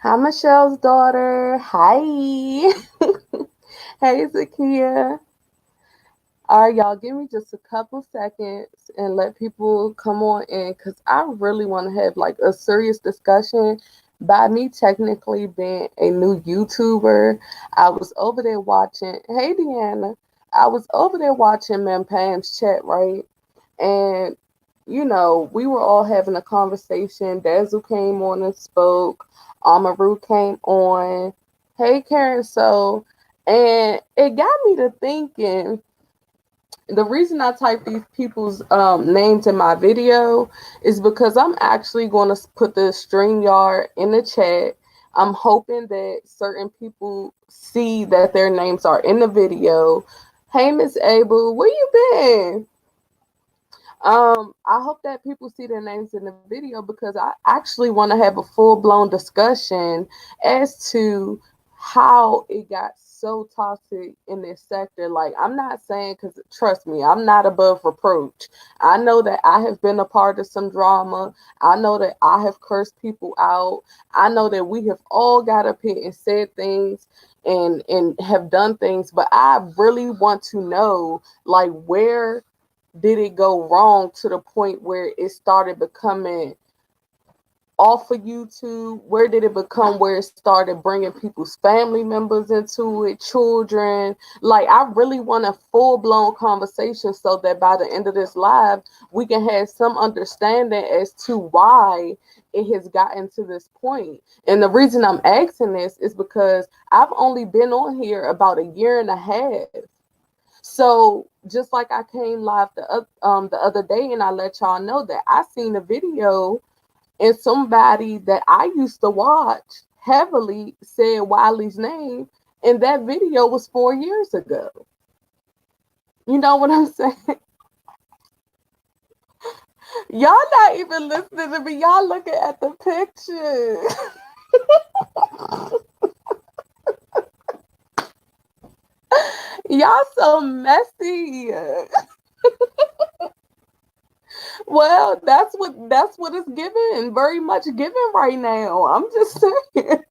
Hi, Michelle's daughter. Hi. Hey, Zakia. All right, y'all, give me just a couple seconds and let people come on in because I really want to have like a serious discussion. By me technically being a new YouTuber, I was over there watching. Hey, Deanna. I was over there watching Mem Pam's chat, right? And we were all having a conversation. Dazzle came on and spoke. Amaru came on. Hey, Karen. And it got me to thinking. The reason I type these people's names in my video is because I'm actually going to put the StreamYard in the chat. I'm hoping that certain people see that their names are in the video. Hey, Miss Abel, where you been? I hope that people see their names in the video because I actually want to have a full blown discussion as to how it got so toxic in this sector. Like, I'm not saying, because trust me, I'm not above reproach. I know that I have been a part of some drama. I know that I have cursed people out. I know that we have all got up here and said things and have done things, but I really want to know, like, where did it go wrong to the point where it started becoming off of YouTube? Where did it become where it started bringing people's family members into it, children? Like, I really want a full blown conversation so that by the end of this live, we can have some understanding as to why it has gotten to this point. And the reason I'm asking this is because I've only been on here about a year and a half. So just like I came live the other day and I let y'all know that I seen a video and somebody that I used to watch heavily said Wiley's name, and that video was 4 years ago. You know what I'm saying? Y'all not even listening to me. Y'all looking at the picture. Y'all so messy. Well, that's what it's giving. Very much given right now. I'm just saying.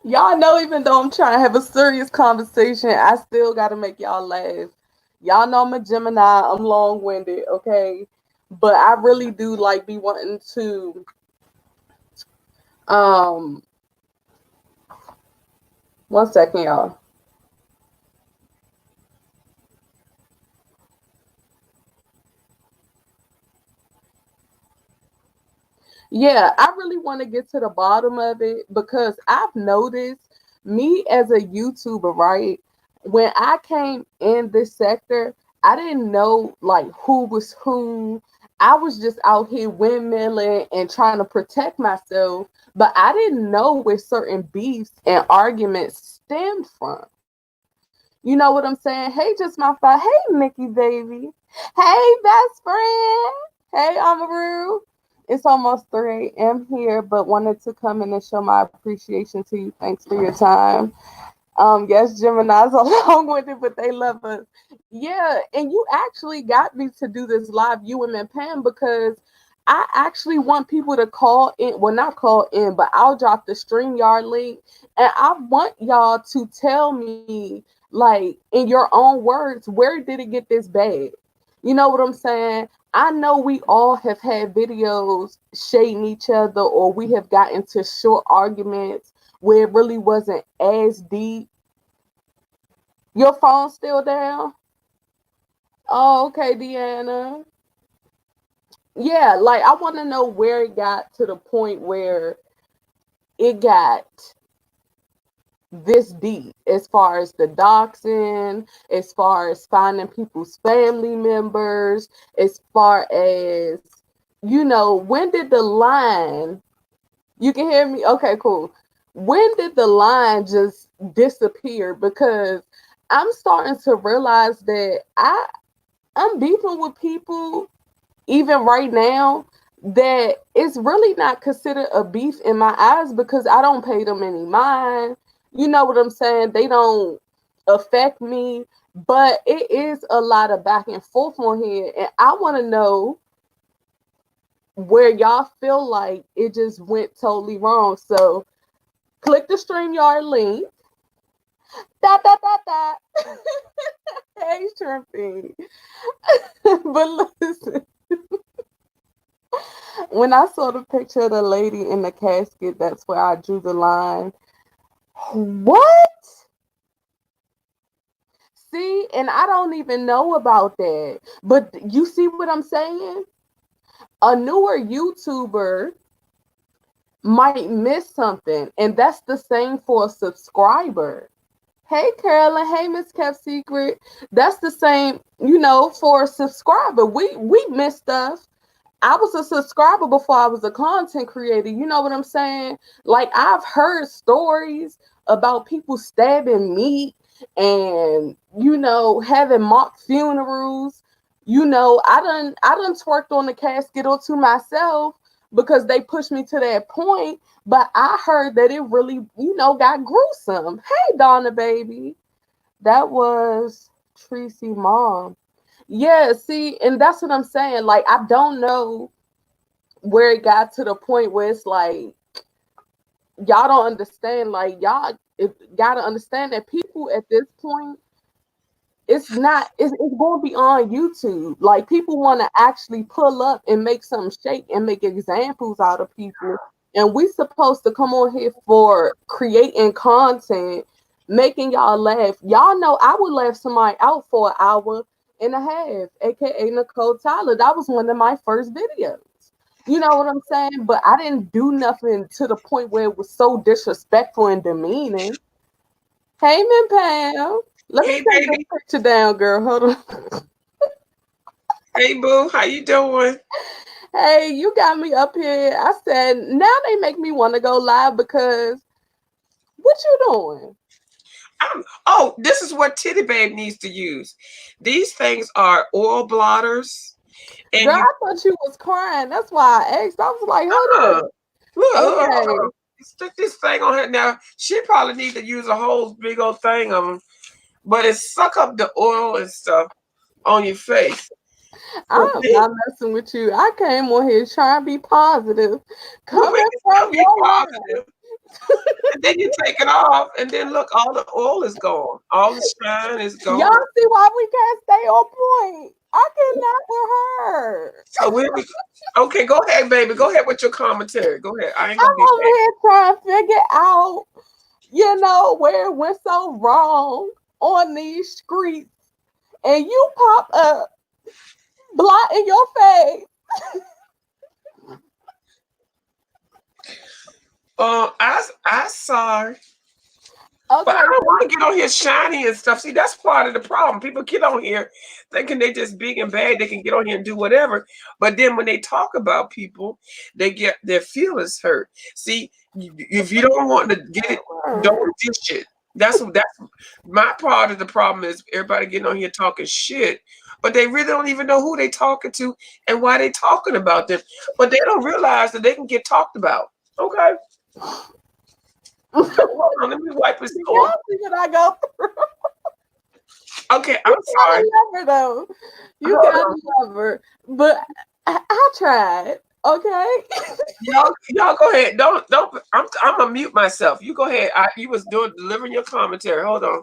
Y'all know, even though I'm trying to have a serious conversation, I still got to make y'all laugh. Y'all know I'm a Gemini. I'm long winded, okay? But I really do like be wanting to. Um, One second, y'all. Yeah, I really want to get to the bottom of it because I've noticed me as a YouTuber, right? When I came in this sector, I didn't know like who was who. I was just out here windmilling and trying to protect myself, but I didn't know where certain beefs and arguments stemmed from. You know what I'm saying? Hey, just my five. Hey, Mickey baby. Hey, best friend. Hey, Amaru. It's almost 3 a.m. here, but wanted to come in and show my appreciation to you. Thanks for your time. Yes, Gemini's are long winded, but they love us. Yeah, and you actually got me to do this live, you and Pam, because I actually want people to call in. Well, not call in, but I'll drop the StreamYard link, and I want y'all to tell me, like, in your own words, where did it get this bad? You know what I'm saying? I know we all have had videos shading each other, or we have gotten into short arguments where it really wasn't as deep. Your phone's still down? Oh, okay, Deanna. Yeah, like I want to know where it got to the point where it got this deep as far as the doxing, as far as finding people's family members, as far as, when did the line, you can hear me? Okay, cool. When did the line just disappear? Because I'm starting to realize that I'm beefing with people even right now that it's really not considered a beef in my eyes because I don't pay them any mind. You know what I'm saying? They don't affect me, but it is a lot of back and forth on here, and I want to know where y'all feel like it just went totally wrong. So click the StreamYard link. Da da da da. Hey, Shrimpy. But listen, when I saw the picture of the lady in the casket, that's where I drew the line. What? See, and I don't even know about that. But you see what I'm saying? A newer YouTuber might miss something, and that's the same for a subscriber. Hey, Carolyn. Hey, Miss Kept Secret. That's the same, for a subscriber. We miss stuff. I was a subscriber before I was a content creator. You know what I'm saying? Like, I've heard stories about people stabbing meat and, having mock funerals. I done twerked on the casket or to myself because they pushed me to that point. But I heard that it really, got gruesome. Hey, Donna, baby. That was Tracy mom. Yeah, see, and that's what I'm saying. Like, I don't know where it got to the point where it's like y'all don't understand. Like, gotta understand that people at this point, it's going to be on YouTube. Like, people want to actually pull up and make something shake and make examples out of people. And we supposed to come on here for creating content, making y'all laugh. Y'all know I would laugh somebody out for an hour and a half, aka Nicole Tyler. That was one of my first videos. You know what I'm saying? But I didn't do nothing to the point where it was so disrespectful and demeaning. Hey, Min Pam. Let me Hey, take this baby. picture down, girl. Hold on. Hey, boo. How you doing? Hey, you got me up here. I said, now they make me want to go live because what you doing? Oh, this is what Titty Babe needs to use. These things are oil blotters, and Girl, you I thought you was crying. That's why I asked. I was like, hold uh, look, up. hold Okay. on. Stick this thing on her now. She probably need to use a whole big old thing of them, but it suck up the oil and stuff on your face. So I'm not messing with you. I came on here trying to be positive. we Coming can from still be your life. positive, and then you take it off, and then look, all the oil is gone, all the shine is Y'all gone. see why we can't stay on point. I cannot with her. So we okay, go ahead, baby. Go ahead with your commentary. Go ahead. I ain't gonna be I'm over mad. here trying to figure out, where it went so wrong on these streets. And you pop up, blot in your face. I saw, but I Okay, don't want to get on here shiny and stuff. See, that's part of the problem. People get on here thinking they just big and bad. They can get on here and do whatever. But then when they talk about people, they get their feelings hurt. See, if you don't want to get it, don't dish it. That's my part of the problem is everybody getting on here talking shit, but they really don't even know who they talking to and why they talking about them. But they don't realize that they can get talked about. Okay. Hold on, let me wipe this off. y'all see what I go through. Okay, I'm You sorry. gotta love her though. You Hold gotta on. love her. But I tried. Okay. Y'all go ahead. Don't I'm gonna mute myself. You go ahead. You was delivering your commentary. Hold on.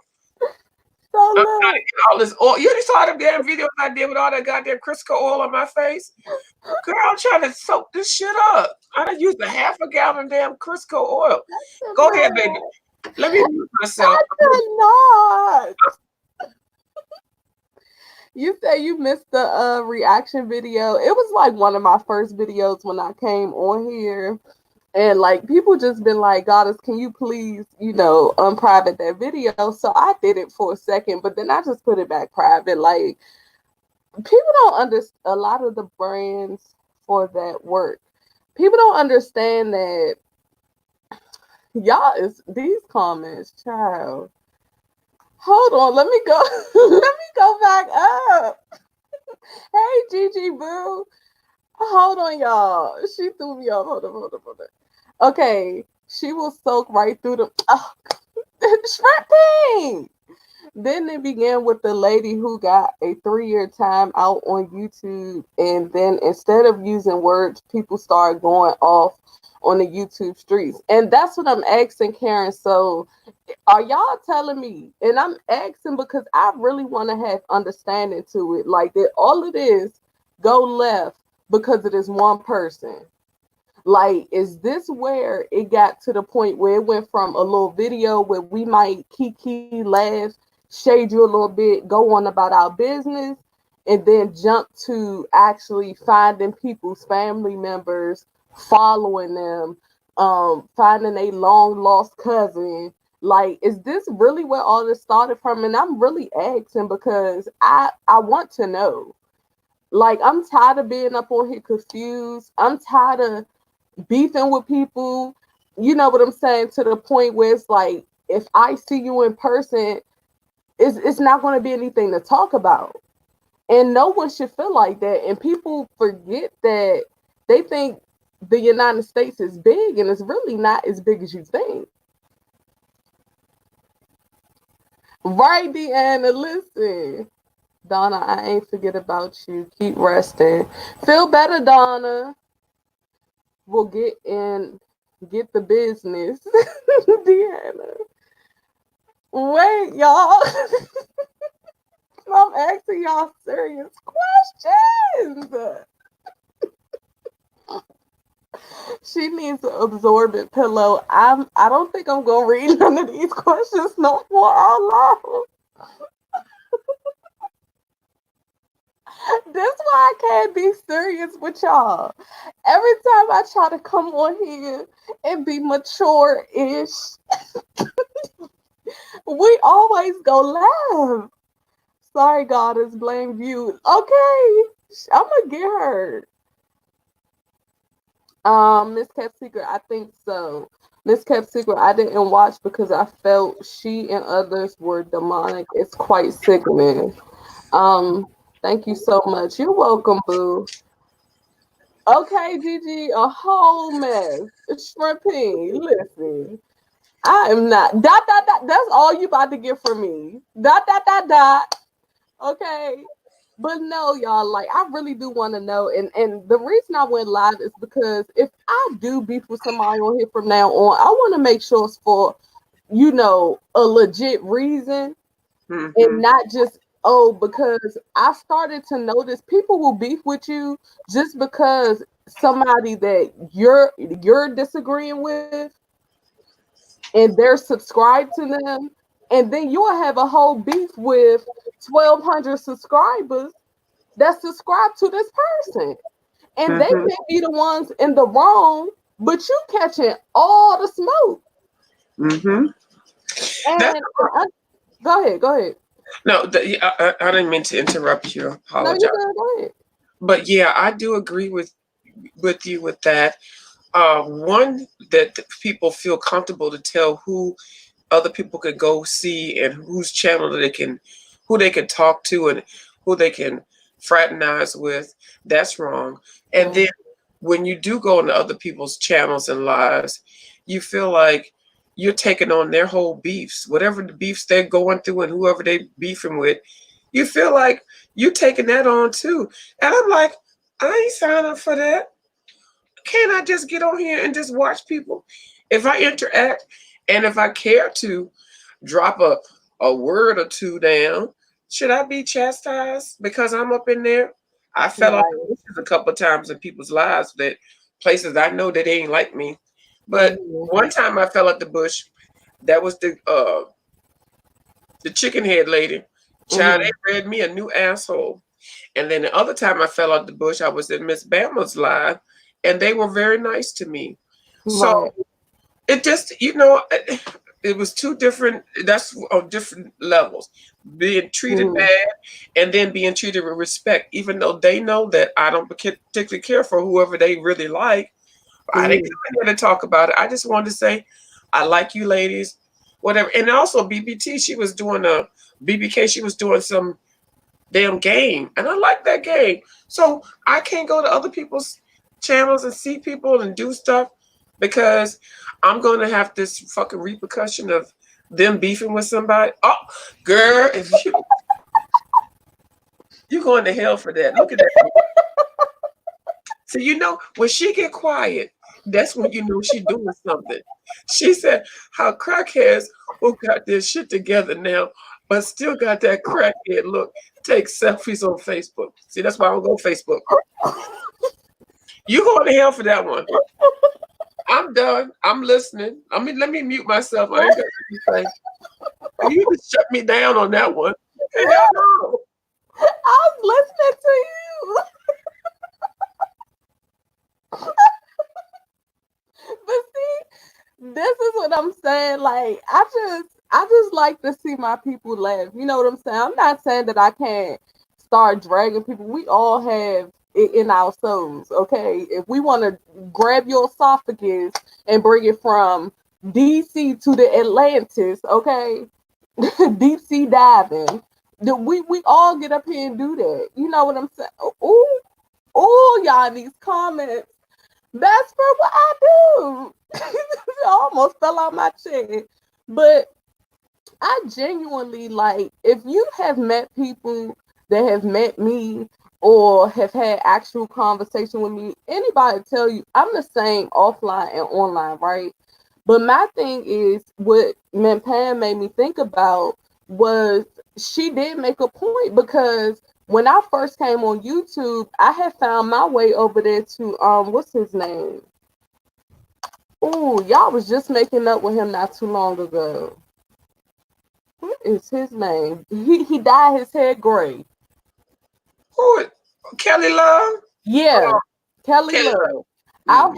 So I'm trying to look, get all this oil. You saw them damn videos I did with all that goddamn Crisco oil on my face? Girl, I'm trying to soak this shit up. I done used a half a gallon damn Crisco oil. Go ahead, baby. Let me mute myself. I cannot. You say you missed the reaction video. It was like one of my first videos when I came on here. And like people just been like, Goddess, can you please, unprivate that video? So I did it for a second, but then I just put it back private. Like people don't understand a lot of the brands for that work. People don't understand that y'all is these comments, child. Hold on, let me go. Let me go back up. Hey, Gigi Boo. Hold on, y'all. She threw me off. Hold on. Okay, she will soak right through the shrimping. Then it began with the lady who got a 3-year time out on YouTube, and then instead of using words, people started going off on the YouTube streets. And that's what I'm asking Karen. So are y'all telling me, and I'm asking because I really want to have understanding to it, like that all it is go left because it is one person. Like, is this where it got to the point where it went from a little video where we might kiki, laugh, shade you a little bit, go on about our business, and then jump to actually finding people's family members, following them, finding a long lost cousin? Like, is this really where all this started from? And I'm really asking because I want to know. Like, I'm tired of being up on here confused. I'm tired of beefing with people. You know what I'm saying? To the point where it's like, if I see you in person, it's not going to be anything to talk about. And no one should feel like that. And people forget that they think the United States is big, and it's really not as big as you think. Right, Deanna? Listen. Donna, I ain't forget about you. Keep resting. Feel better, Donna. We'll get the business. Deanna. Wait, y'all. I'm asking y'all serious questions. She needs an absorbent pillow. I don't think I'm gonna read none of these questions no more out loud. This why I can't be serious with y'all. Every time I try to come on here and be mature-ish, we always go laugh. Sorry, goddess, blame you. Okay, I'm gonna get her. Miss Kept Secret, I think so. Miss Kept Secret, I didn't watch because I felt she and others were demonic. It's quite sickening. Um, Thank you so much. You're welcome, boo. Okay, Gigi, a whole mess. Shrimping, listen. I am not dot dot dot. That's all you about to get from me. Dot dot dot dot. Okay. But no, y'all, like I really do want to know. And the reason I went live is because if I do beef with somebody on here from now on, I want to make sure it's for, a legit reason, and Mm-hmm. not just, oh, because I started to notice people will beef with you just because somebody that you're disagreeing with and they're subscribed to them, and then you'll have a whole beef with 1,200 subscribers that subscribe to this person, and they Mm-hmm. may be the ones in the wrong, but you catching all the smoke. Mm-hmm. That's And go ahead, go ahead. no. I didn't mean to interrupt you. No, you Apologize. good. Go ahead. But yeah, I do agree with you with that. One that people feel comfortable to tell who other people could go see and whose channel who they can talk to and who they can fraternize with. That's wrong. And then Mm, when you do go into other people's channels and lives, you feel like you're taking on their whole beefs, whatever the beefs they're going through and whoever they beefing with. You feel like you taking that on too. And I'm like, I ain't signed up for that. Can't I just get on here and just watch people? If I interact and if I care to drop a word or two down, should I be chastised because I'm up in there? I fell off the right. bushes a couple of times in people's lives that places I know that they ain't like me. But Mhm. one time I fell at the bush. That was the chicken head lady. Child, Mhm. they read me a new asshole. And then the other time I fell out the bush, I was in Miss Bama's live, and they were very nice to me. So Right. it just, it was two different, that's on different levels. Being treated Mhm. bad and then being treated with respect, even though they know that I don't particularly care for whoever they really like. I didn't Mhm. come in here to talk about it. I just wanted to say, I like you ladies, whatever. And also BBT, she was doing BBK, she was doing some damn game. And I like that game. So I can't go to other people's channels and see people and do stuff because I'm going to have this fucking repercussion of them beefing with somebody. Oh, girl, if you going to hell for that. Look at that. So you know when she get quiet, that's when you know she doing something. She said how crackheads who got their shit together now, but still got that crackhead look, take selfies on Facebook. See, that's why I don't go Facebook. You going to hell for that one. I'm done. I'm listening. I mean, let me mute myself. I ain't got to say. You just shut me down on that one. Hell no. I was listening to you. But see, this is what I'm saying. Like, I just like to see my people laugh. You know what I'm saying? I'm not saying that I can't start dragging people. We all have it in our souls, okay? If we want to grab your esophagus and bring it from DC to the Atlantis, okay? Deep sea diving. We all get up here and do that. You know what I'm saying? Ooh, y'all in these comments. That's for what I do. I almost fell out my chair. But I genuinely like if you have met people that have met me or have had actual conversation with me, anybody tell you I'm the same offline and online, right? But my thing is what Pam made me think about was she did make a point because when I first came on YouTube, I had found my way over there to what's his name? Oh, y'all was just making up with him not too long ago. What is his name? He dyed his hair gray. Who? Kelly Love? Yeah, Kelly Kelly Love. Love.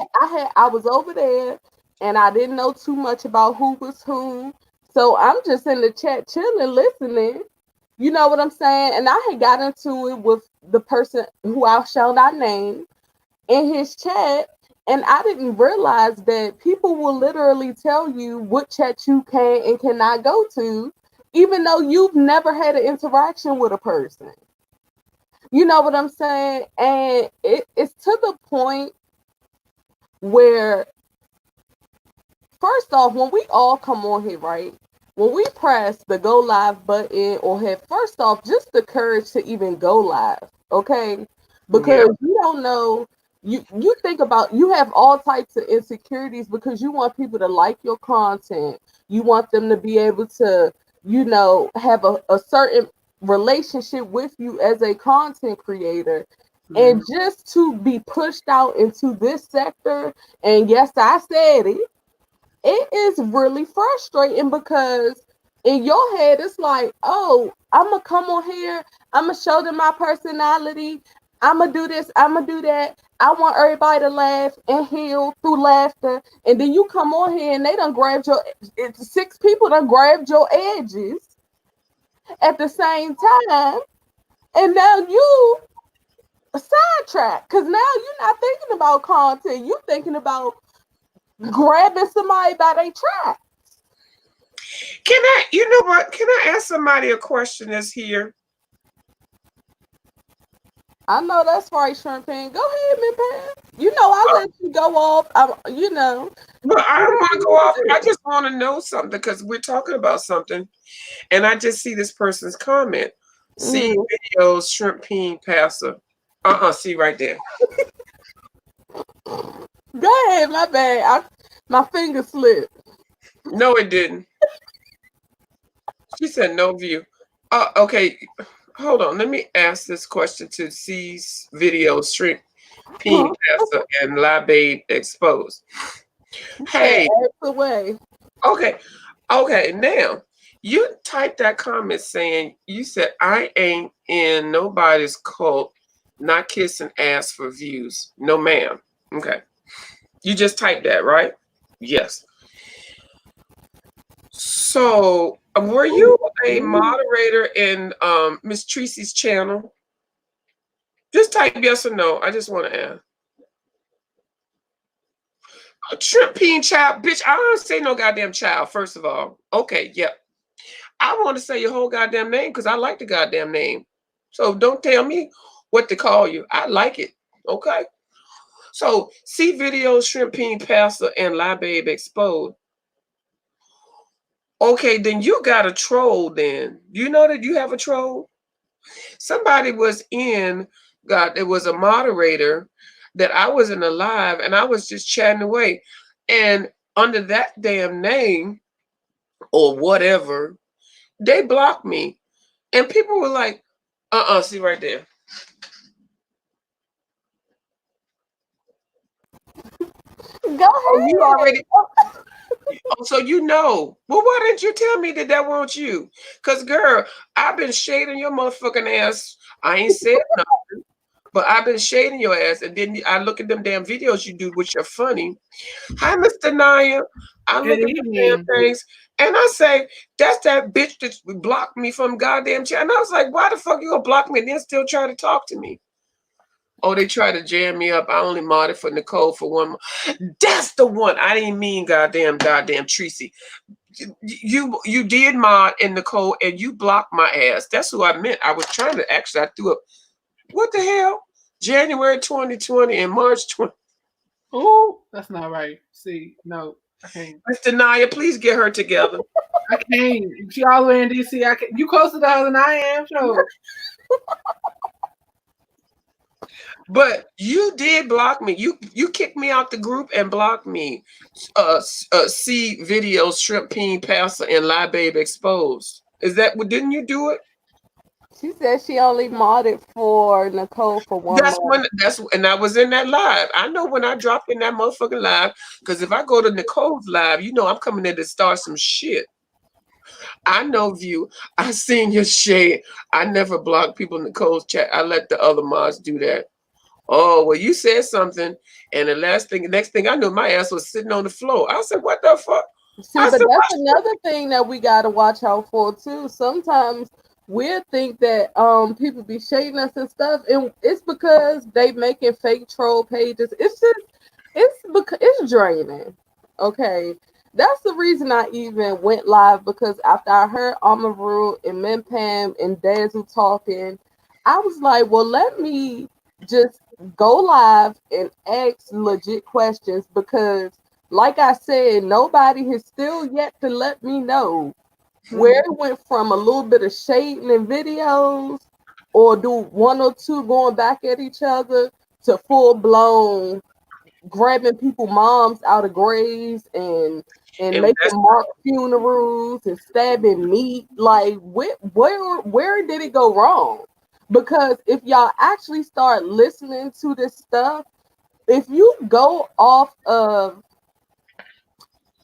I was over there and I didn't know too much about who was who. So I'm just in the chat chilling, listening. You know what I'm saying? And I had got into it with the person who I shall not name in his chat. And I didn't realize that people will literally tell you what chat you can and cannot go to, even though you've never had an interaction with a person. You know what I'm saying? And it's to the point where, first off, when we all come on here, right? When we press the go live button or have, first off, just the courage to even go live, okay? Because you don't know, you think about, you have all types of insecurities because you want people to like your content. You want them to be able to, have a certain relationship with you as a content creator. And just to be pushed out into this sector, and yes, I said it is really frustrating because in your head it's like, oh, I'm gonna come on here, I'm gonna show them my personality, I'm gonna do this, I'm gonna do that. I want everybody to laugh and heal through laughter, and then you come on here and they done grabbed six people done grabbed your edges at the same time, and now you sidetrack because now you're not thinking about content, you're thinking about grabbing somebody by their track. You know what? Can I ask somebody a question that's here? I know that's right, Champagne. Go ahead, Miss Pam. You know I let you go off. But I don't want to go off. I just want to know something because we're talking about something, and I just see this person's comment. See videos, shrimp peen passer. See right there. Go ahead, my bad. My finger slipped. No, it didn't. She said no view. Okay. Hold on. Let me ask this question to C's video, shrimp peen passer, and La Babe exposed. Hey. Away. Okay. Now you typed that comment saying you said I ain't in nobody's cult, not kissing ass for views. No, ma'am. Okay. You just typed that, right? Yes. So, were you a moderator in Miss Tracy's channel? Just type yes or no. I just want to ask. A shrimp peen child, bitch. I don't say no goddamn child. First of all, okay, yep. I want to say your whole goddamn name because I like the goddamn name. So don't tell me what to call you. I like it. Okay. So see videos, shrimp peen passer, and La Babe exposed. Okay, then you got a troll then. You know that you have a troll? Somebody was in, God, it was a moderator that I was in a live and I was just chatting away. And under that damn name or whatever, they blocked me. And people were like, see right there. Go Oh, you ahead. already, oh, so you know. Well, why didn't you tell me that that wasn't you? Because, girl, I've been shading your motherfucking ass. I ain't said nothing, but I've been shading your ass. And then I look at them damn videos you do, which are funny. Hi, Mr. Naya. I Good look at the damn evening. things and I say, that's that bitch that blocked me from goddamn chat. And I was like, why the fuck you gonna block me and then still try to talk to me? Oh, they try to jam me up. I only modded for Nicole for one. That's the one. I didn't mean goddamn Tracy. You did mod in Nicole and you blocked my ass. That's who I meant. I was trying to actually I threw up. What the hell? January 2020 and March 20. Oh, that's not right. See, no, I can't. Mr. Naya, please get her together. I can't. She all the way in DC. I can't. You closer to her than I am, sure. But you did block me. You kicked me out the group and blocked me. See videos, shrimp peen passer and lie babe exposed. Is that what? Didn't you do it? She said she only modded for Nicole for 1 month. And I was in that live. I know when I dropped in that motherfucking live, because if I go to Nicole's live, you know I'm coming in to start some shit. I know you. I seen your shade. I never block people in Nicole's chat. I let the other mods do that. Oh, well, you said something, and next thing I knew, my ass was sitting on the floor. I said, what the fuck? See, I but said, that's another thing that we gotta watch out for too. Sometimes we'll think that people be shading us and stuff, and it's because they making fake troll pages. It's because it's draining. Okay. That's the reason I even went live, because after I heard Amaru and Minpam and Dazu talking, I was like, well, let me just go live and ask legit questions, because like I said, nobody has still yet to let me know where it went from a little bit of shading in videos or do one or two going back at each other to full blown grabbing people moms out of graves and and making mock funerals and stabbing meat. Like where did it go wrong? Because if y'all actually start listening to this stuff, if you go off of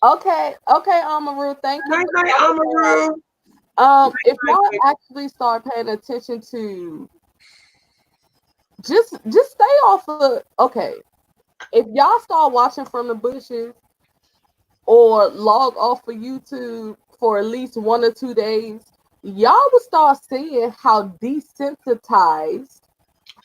okay, Amaru, thank you. night night, Amaru. If y'all actually start paying attention to just stay off of okay. If y'all start watching from the bushes or log off of YouTube for at least 1 or 2 days, y'all will start seeing how desensitized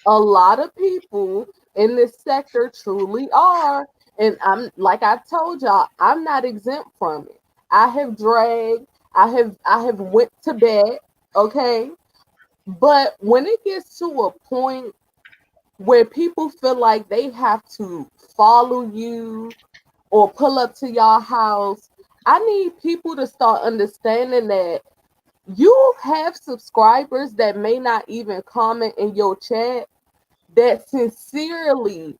a lot of people in this sector truly are. And I'm like I told y'all, I'm not exempt from it. I have dragged, I have went to bed, okay? But when it gets to a point where people feel like they have to follow you or pull up to your house, I need people to start understanding that you have subscribers that may not even comment in your chat that sincerely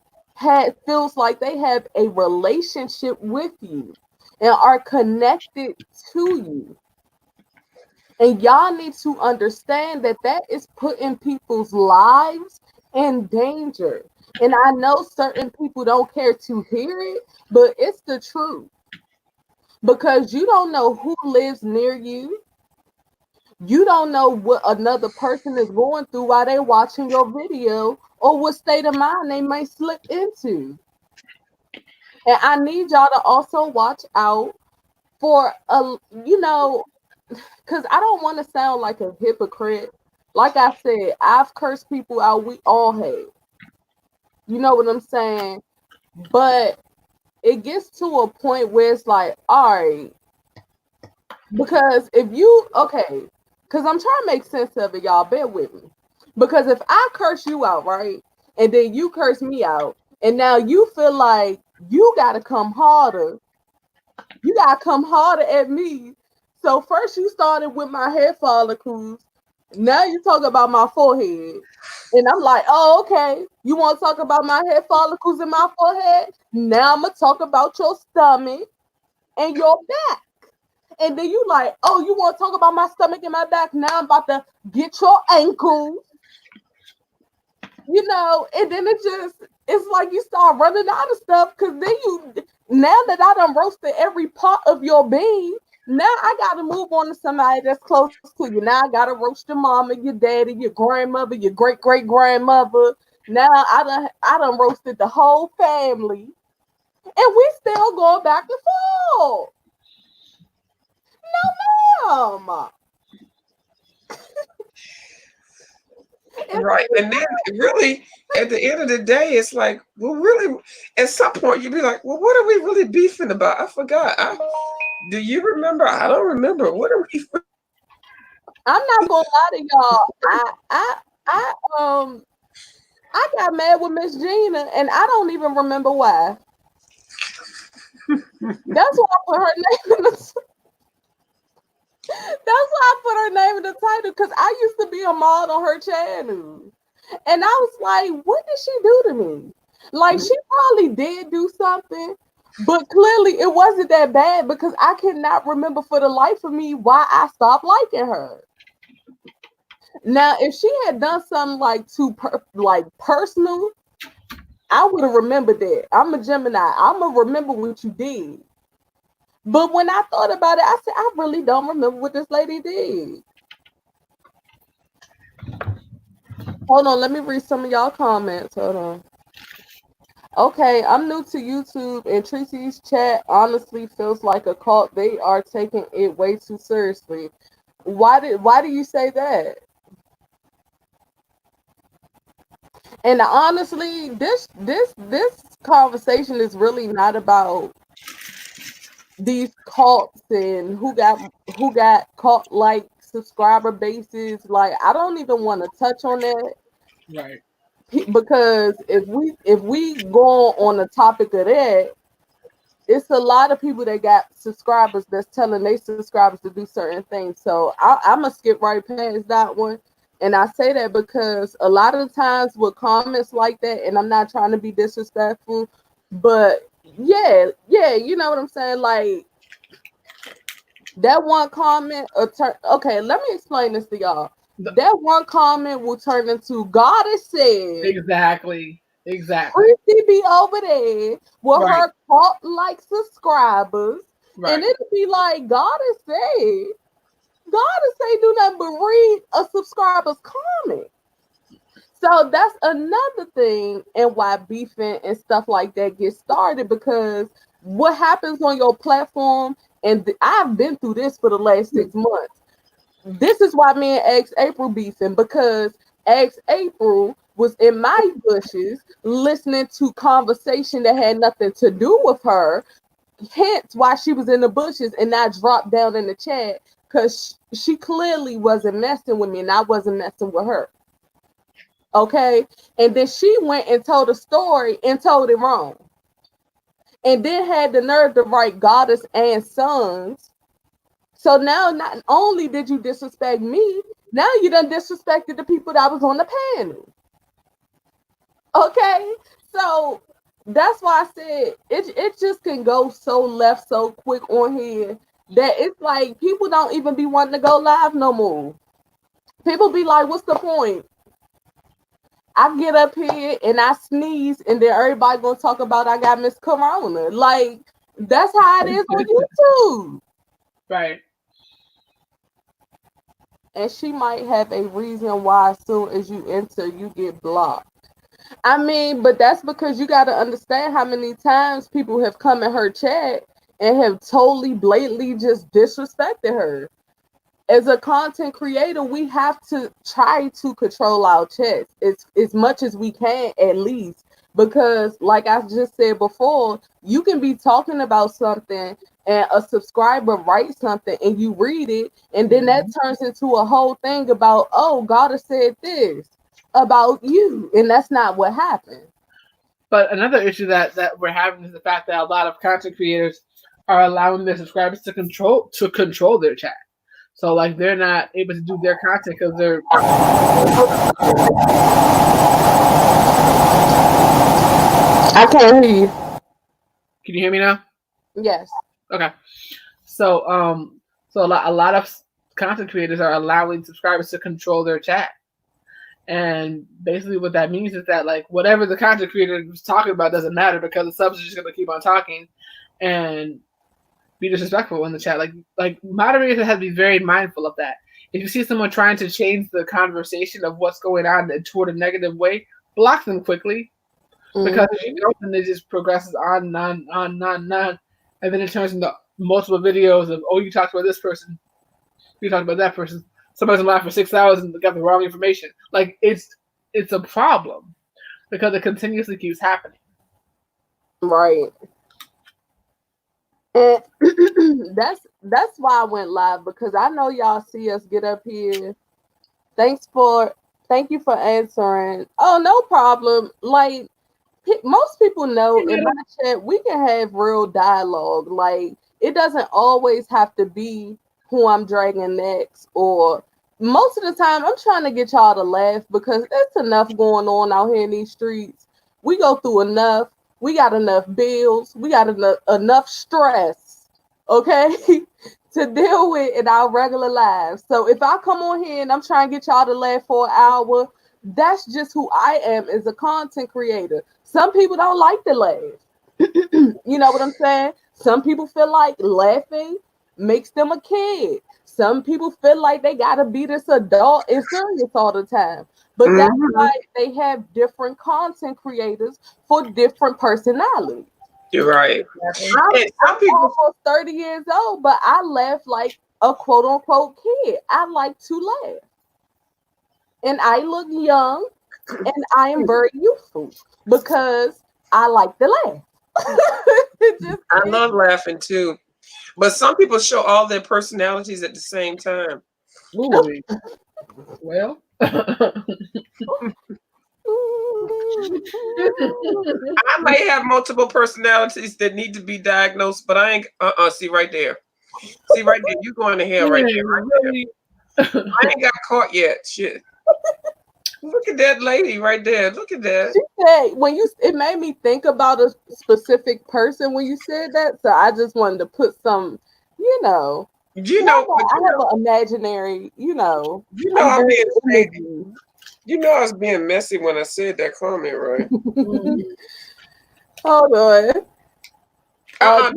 feels like they have a relationship with you and are connected to you. And y'all need to understand that that is putting people's lives in danger. And I know certain people don't care to hear it, but it's the truth. Because you don't know who lives near you. You don't know what another person is going through while they're watching your video or what state of mind they may slip into. And I need y'all to also watch out for because I don't want to sound like a hypocrite. Like I said, I've cursed people out. We all have. You know what I'm saying? But it gets to a point where it's like, all right, because if you okay, because I'm trying to make sense of it, y'all. Bear with me. Because if I curse you out, right, and then you curse me out, and now you feel like you gotta come harder at me So first you started with my hair follicles. Now you talk about my forehead. And I'm like, oh, okay. You want to talk about my hair follicles and my forehead? Now I'm going to talk about your stomach and your back. And then you like, oh, you want to talk about my stomach and my back? Now I'm about to get your ankles. You know, and then it's like you start running out of stuff because then now that I done roasted every part of your being, now I got to move on to somebody that's close to you. Now I got to roast your mama, your daddy, your grandmother, your great great grandmother. Now I done roasted the whole family, and we still going back and forth. No, ma'am. Right. And then really at the end of the day, it's like, well, really, at some point you'd be like, well, what are we really beefing about? I forgot. Do you remember? I don't remember. What are we? I'm not gonna lie to y'all. I got mad with Miss Gina, and I don't even remember why. That's why I put her name in the. That's why I put her name in the title because I used to be a mod on her channel, and I was like, "What did she do to me?" Like she probably did do something, but clearly it wasn't that bad because I cannot remember for the life of me why I stopped liking her. Now, if she had done something like like personal, I would have remembered that. I'm a Gemini. I'm gonna remember what you did. But when I thought about it, I said, I really don't remember what this lady did. Hold on, let me read some of y'all comments. Hold on. Okay, I'm new to YouTube, and Tracy's chat honestly feels like a cult. They are taking it way too seriously. Why do you say that? And honestly, this conversation is really not about these cults and who got cult like subscriber bases. Like I don't even want to touch on that. Right. Because if we go on the topic of that, it's a lot of people that got subscribers that's telling their subscribers to do certain things. So I'm gonna skip right past that one. And I say that because a lot of the times with comments like that, and I'm not trying to be disrespectful, but yeah, you know what I'm saying? Like that one comment, okay, let me explain this to y'all. That one comment will turn into God is said. Exactly. Christy be over there with her cult like subscribers, and it'll be like God is said. God is say do nothing but read a subscriber's comment. So that's another thing, and why beefing and stuff like that gets started, because what happens on your platform, and I've been through this for the last 6 months. This is why me and X April beefing, because X April was in my bushes listening to conversation that had nothing to do with her, hence why she was in the bushes, and I dropped down in the chat because she clearly wasn't messing with me and I wasn't messing with her. Okay, and then she went and told a story and told it wrong, and then had the nerve to write goddess and sons. So now not only did you disrespect me, now you done disrespected the people that was on the panel. Okay, so that's why I said it just can go so left so quick on here that it's like people don't even be wanting to go live no more. People be like, what's the point? I get up here and I sneeze, and then everybody gonna talk about I got Miss Corona. Like that's how it is on YouTube. Right. And she might have a reason why as soon as you enter, you get blocked. I mean, but that's because you got to understand how many times people have come in her chat and have totally blatantly just disrespected her. As a content creator, we have to try to control our chats as much as we can, at least. Because like I just said before, you can be talking about something and a subscriber writes something and you read it, and then that turns into a whole thing about, oh, God has said this about you, and that's not what happened. But another issue that we're having is the fact that a lot of content creators are allowing their subscribers to control their chat. So like they're not able to do their content because they're. I can't hear you. Can you hear me now? Yes. Okay. So so a lot of content creators are allowing subscribers to control their chat. And basically what that means is that like whatever the content creator is talking about doesn't matter because the subs are just gonna keep on talking and be disrespectful in the chat. Like moderators have to be very mindful of that. If you see someone trying to change the conversation of what's going on toward a negative way, block them quickly. Because if you don't, then it just progresses on, and then it turns into multiple videos of, oh, you talked about this person, you talked about that person. Somebody's on live for 6 hours and got the wrong information. Like it's a problem because it continuously keeps happening. Right. And that's why I went live, because I know y'all see us get up here. Thank you for answering. Oh, no problem. Like, most people know in my chat we can have real dialogue. Like, it doesn't always have to be who I'm dragging next, or most of the time I'm trying to get y'all to laugh because there's enough going on out here in these streets. We go through enough. We got enough bills. We got enough stress, okay, to deal with in our regular lives. So if I come on here and I'm trying to get y'all to laugh for an hour, that's just who I am as a content creator. Some people don't like to laugh. You know what I'm saying? Some people feel like laughing makes them a kid. Some people feel like they gotta be this adult and serious all the time. But that's why they have different content creators for different personalities. You're right. I'm almost 30 years old, but I laugh like a quote unquote kid. I like to laugh. And I look young and I am very youthful because I like to laugh. I love laughing too. But some people show all their personalities at the same time. Ooh, well. I may have multiple personalities that need to be diagnosed, but I ain't see right there. See right there, you going to hell right there, right there. I ain't got caught yet. Shit. Look at that lady right there. Look at that. She said, it made me think about a specific person when you said that. So I just wanted to put some, I have an imaginary, I'm being messy. I was being messy when I said that comment, right? Hold on. No,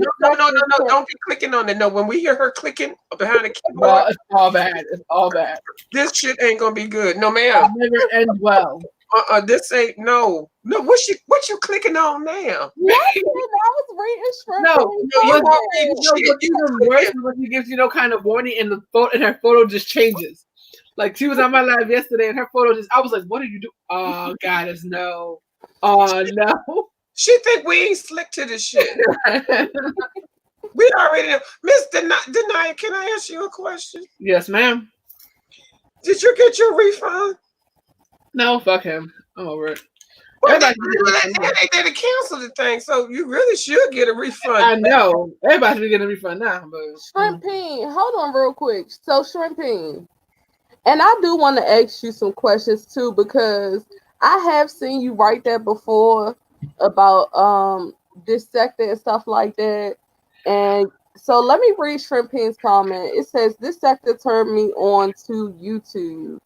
don't be clicking on it. No, when we hear her clicking behind the keyboard, it's all bad. It's all bad. This shit ain't gonna be good. No, ma'am. It never ends well. This ain't no. What you clicking on now? I was reading straight. Even worse when she gives you no kind of warning and her photo just changes. Like she was on my live yesterday and her photo I was like, what are you doing? Oh God, it's no. Oh no. She think we ain't slick to this shit. We already know. Miss Denaya, can I ask you a question? Yes, ma'am. Did you get your refund? No, fuck him. I'm over it. Well, they did cancel the thing, so you really should get a refund. I know. Everybody should get a refund now. But Shrimping, hold on real quick. So Shrimping, and I do want to ask you some questions too, because I have seen you write that before about this sector and stuff like that. And so let me read Shrimping's comment. It says, this sector turned me on to YouTube.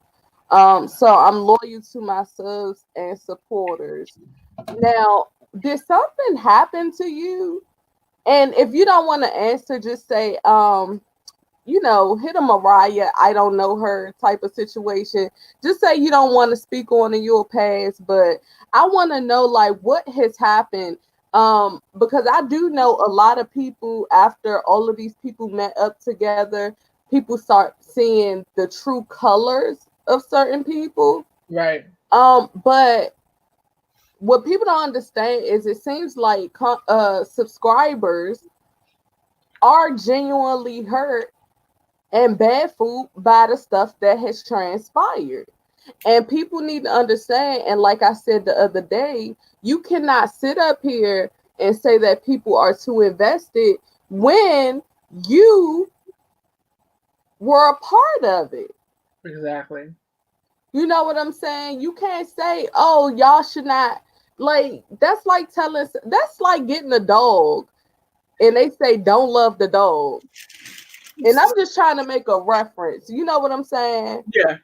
So I'm loyal to my subs and supporters. Now, did something happen to you? And if you don't want to answer, just say, hit a Mariah, I don't know her type of situation. Just say you don't want to speak on and you'll pass. But I want to know, like, what has happened. Because I do know a lot of people, after all of these people met up together, people start seeing the true colors of certain people. Right. But what people don't understand is it seems like subscribers are genuinely hurt and baffled by the stuff that has transpired. And people need to understand, and like I said the other day, you cannot sit up here and say that people are too invested when you were a part of it. Exactly. You know what I'm saying? You can't say, oh, y'all should not. Like, that's like that's like getting a dog and they say, don't love the dog. And I'm just trying to make a reference. You know what I'm saying? Yeah.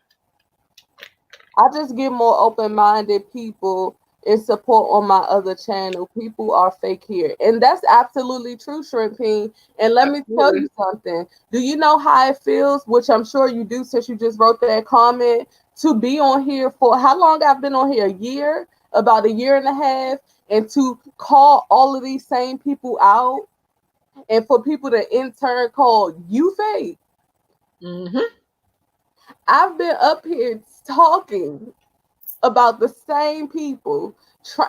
I just get more open-minded people and support on my other channel. People are fake here. And that's absolutely true, Shrimping. And let me tell Absolutely. you something. Do you know how it feels, which I'm sure you do since you just wrote that comment, to be on here for how long I've been on here? A year? About a year and a half? And to call all of these same people out and for people to in turn call you fake. Mm-hmm. I've been up here talking about the same people,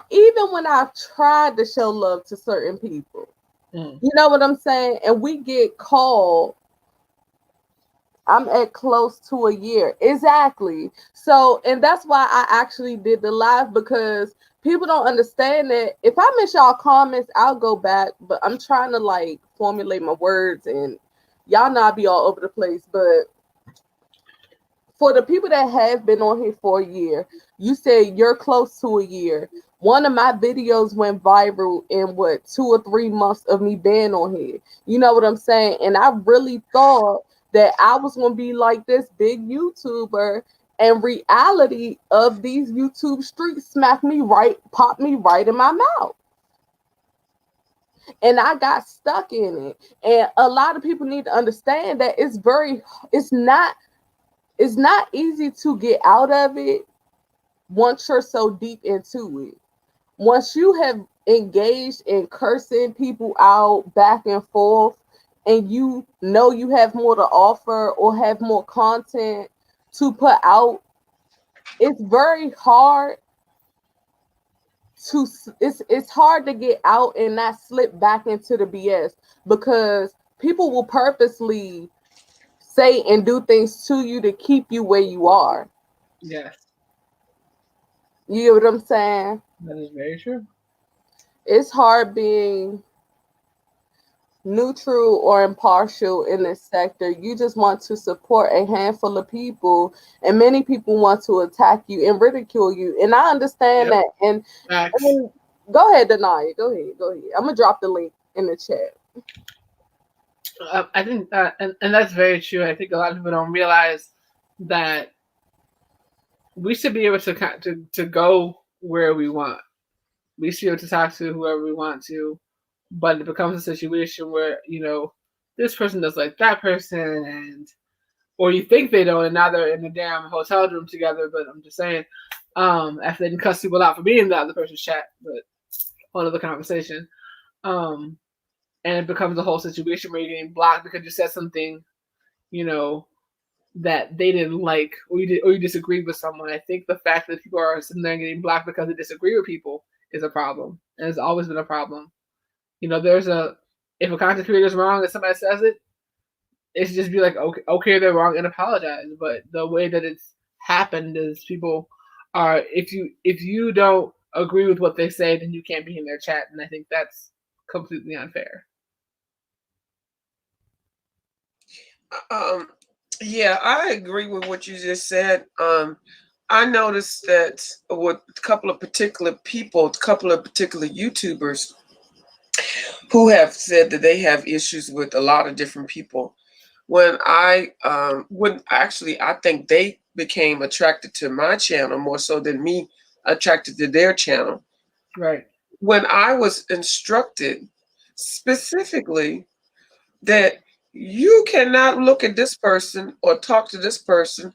even when I've tried to show love to certain people. You know what I'm saying? And we get called. I'm at close to a year. Exactly. So, and that's why I actually did the live, because people don't understand that if I miss y'all comments, I'll go back, but I'm trying to like formulate my words, and y'all know I be all over the place. But for the people that have been on here for a year, you said you're close to a year. One of my videos went viral in what, 2 or 3 months of me being on here. You know what I'm saying? And I really thought that I was gonna be like this big YouTuber, and reality of these YouTube streets smacked me right, popped me right in my mouth. And I got stuck in it. And a lot of people need to understand that it's not easy to get out of it once you're so deep into it. Once you have engaged in cursing people out back and forth, and you know you have more to offer or have more content to put out, it's very hard it's hard to get out and not slip back into the BS, because people will purposely say and do things to you to keep you where you are. Yes. You get what I'm saying? That is very true. It's hard being neutral or impartial in this sector. You just want to support a handful of people, and many people want to attack you and ridicule you. And I understand Yep. that. Facts. And go ahead, Denaya. Go ahead. I'm gonna drop the link in the chat. I think and that's very true. I think a lot of people don't realize that we should be able to go where we want. We should be able to talk to whoever we want to, but it becomes a situation where this person does like that person, and or you think they don't, and now they're in the damn hotel room together. But I'm just saying, after they didn't cuss people out for being in the other person's chat, but whole other conversation. And it becomes a whole situation where you're getting blocked because you said something, that they didn't like, or you disagreed with someone. I think the fact that people are sitting there and getting blocked because they disagree with people is a problem, and it's always been a problem. If a content creator is wrong and somebody says it, it should just be like, okay, they're wrong, and apologize. But the way that it's happened is people are, if you don't agree with what they say, then you can't be in their chat, and I think that's completely unfair. Yeah, I agree with what you just said. I noticed that with a couple of particular people, a couple of particular YouTubers who have said that they have issues with a lot of different people. When I think they became attracted to my channel more so than me attracted to their channel. Right. When I was instructed specifically that you cannot look at this person or talk to this person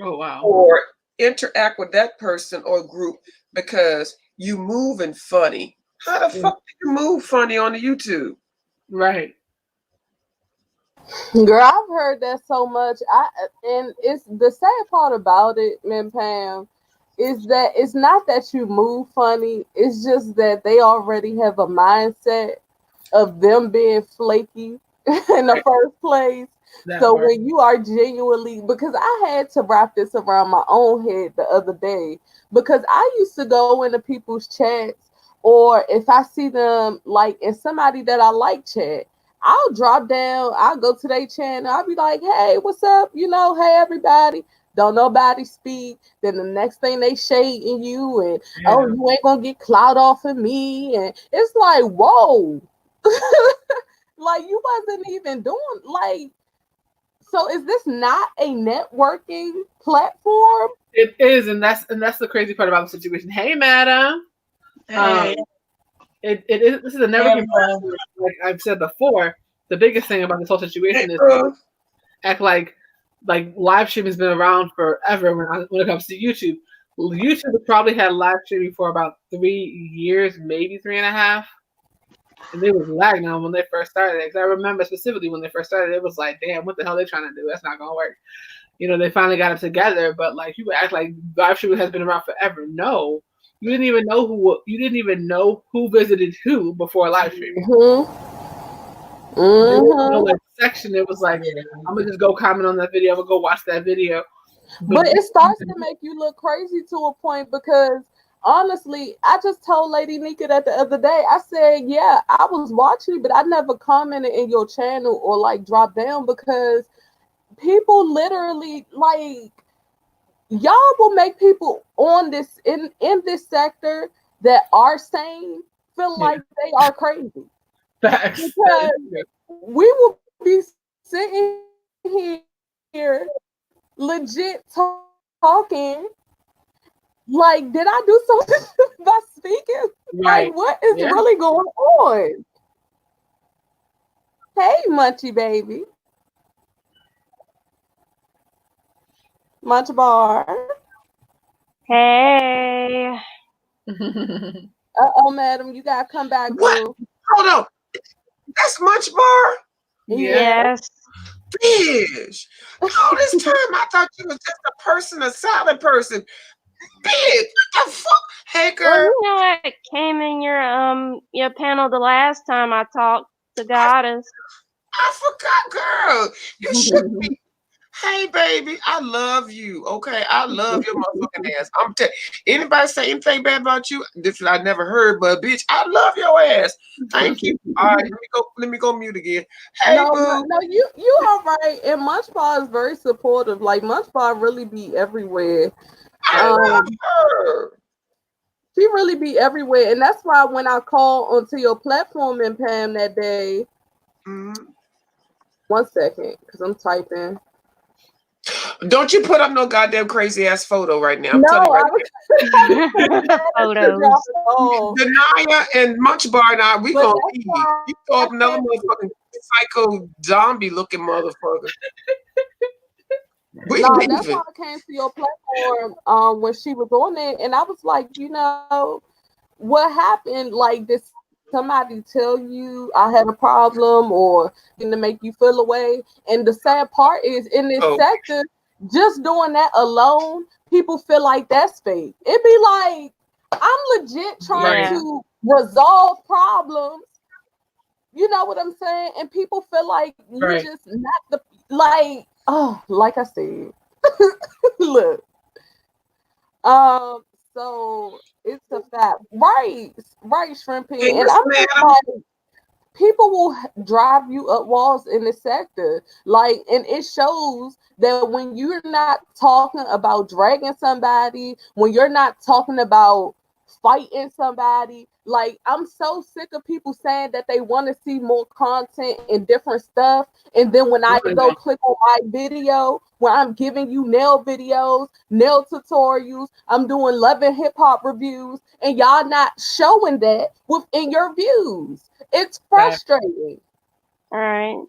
Oh, wow. or interact with that person or group because you moving funny. How the fuck do you move funny on the YouTube? Right. Girl, I've heard that so much. And it's the sad part about it, man, Pam, is that it's not that you move funny. It's just that they already have a mindset of them being flaky in the first place. So when you are genuinely, because I had to wrap this around my own head the other day, because I used to go into people's chats, or if I see them like in somebody that I like chat, I'll drop down, I'll go to their channel, I'll be like, hey, what's up? You know, hey everybody. Don't nobody speak. Then the next thing they shading you and oh, you ain't gonna get clout off of me. And it's like, whoa. Like you wasn't even doing like, so is this not a networking platform? It is, and that's the crazy part about the situation. Hey, madam. Hey. It is. This is a networking platform. Like I've said before, the biggest thing about this whole situation is act like live streaming has been around forever when it comes to YouTube. YouTube has probably had live streaming for about 3 years, maybe 3.5. And they was lagging on when they first started. Because I remember specifically when they first started, it was like, damn, what the hell are they trying to do? That's not gonna work. You know, they finally got it together. But like, people act like live streaming has been around forever. No, you didn't even know who visited who before live streaming. There was no like section. It was like, I'm gonna just go comment on that video. I'm gonna go watch that video. But it starts to make you look crazy to a point because honestly, I just told Lady Nika that the other day. I said, yeah, I was watching, but I never commented in your channel or like drop down because people literally like y'all will make people on this in this sector that are sane feel like they are crazy. Facts. Because we will be sitting here legit talking like, did I do something by speaking? Right. Like, what is really going on? Hey, Munchie baby. Munch Bar. Hey. Uh-oh, madam, you gotta come back. What? Boo. Hold on. That's Munch Bar? Yes. Bitch. All this time I thought you was just a person, a silent person. Bitch, what the fuck? Hey, girl. Well, you know, I came in your panel the last time I talked to Goddess. I forgot, girl. You should be. Hey, baby, I love you. Okay, I love your motherfucking ass. I'm telling. Anybody say anything bad about you? This I never heard, but bitch, I love your ass. Thank you. All right, let me go mute again. Hey, no, boo. no, you all right. And Munchpaw is very supportive. Like Munchpaw really be everywhere. I love her. She really be everywhere, and that's why when I called onto your platform and Pam that day. 1 second, because I'm typing. Don't you put up no goddamn crazy ass photo right now. I'm no, telling you right now. Photos. Denaya and Munch Bar and I, we gonna eat. You throw up another motherfucking psycho zombie looking motherfucker. No, that's why I came to your platform when she was on it, and I was like, you know, what happened? Like, did somebody tell you I had a problem or to make you feel away? And the sad part is in this sector, just doing that alone, people feel like that's fake. It'd be like, I'm legit trying to resolve problems. You know what I'm saying? And people feel like you just not the like. Oh, like I said, look. So it's a fact, right, Shrimpy, and I'm like, people will drive you up walls in the sector, like, and it shows that when you're not talking about dragging somebody, when you're not talking about fighting somebody. Like, I'm so sick of people saying that they want to see more content and different stuff, and then when I go click on my video where I'm giving you nail videos, nail tutorials, I'm doing love and hip hop reviews, and y'all not showing that within your views. It's frustrating. All right.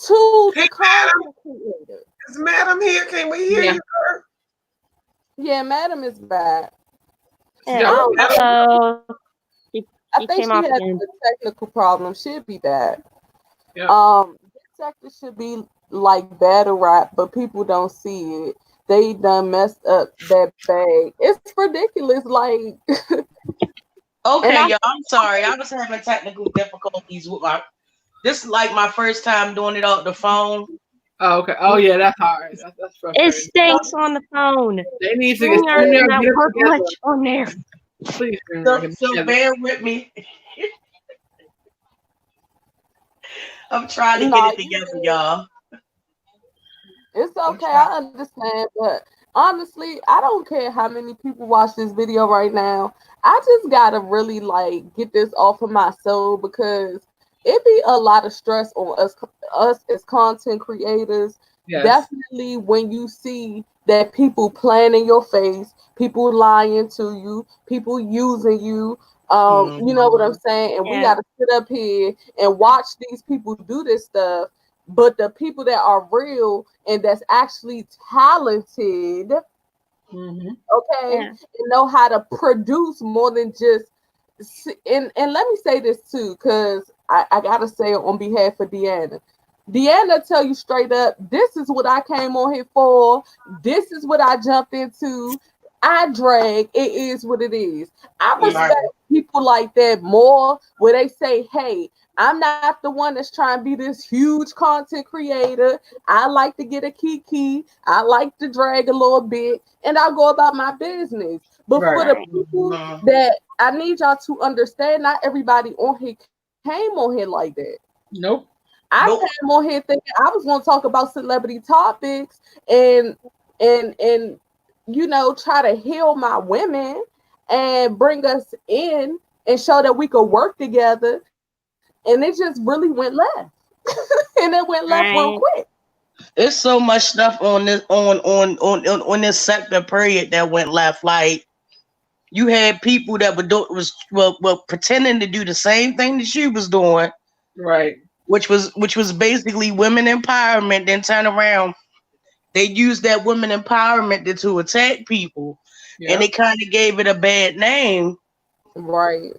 To the content creator. Is Madam here? Can we hear you, sir? Yeah, Madam is back. Yeah, I think she has a technical problem. She'll be back. Yeah. This sector should be like battle rap, but people don't see it. They done messed up that bag. It's ridiculous. Like, okay, y'all. I'm sorry. I was having technical difficulties with my. This is like my first time doing it off the phone. Oh, okay. Oh, yeah, that's hard. That's frustrating. It stinks on the phone. They need to get much on there. Please. So bear with me. I'm trying to get Nah, it together, y'all. it's I'm okay. trying. I understand, but honestly, I don't care how many people watch this video right now. I just gotta really like get this off of my soul because it be a lot of stress on us as content creators. Yes. Definitely when you see that people playing in your face, people lying to you, people using you. You know what I'm Mhm. saying? And we Yeah. gotta sit up here and watch these people do this stuff. But the people that are real and that's actually talented, Mm-hmm. okay, Yeah. and know how to produce more than just. And let me say this too, because I gotta say it on behalf of Deanna. Deanna tell you straight up, this is what I came on here for. This is what I jumped into. I drag. It is what it is. I Yeah. respect Right. people like that more, where they say, "Hey, I'm not the one that's trying to be this huge content creator. I like to get a kiki. I like to drag a little bit, and I go about my business." But for Right. the Right. people Mhm. that I need y'all to understand, not everybody on here came on here like that. Nope. I Nope. came on here thinking I was going to talk about celebrity topics and and try to heal my women and bring us in and show that we could work together. And it just really went left, and it went left real Right. quick. It's so much stuff on this on this sector period that went left. Like you had people that were pretending to do the same thing that she was doing, Right. which was basically women empowerment. Then turn around, they used that women empowerment to attack people, and they Yep. kind of gave it a bad name Right.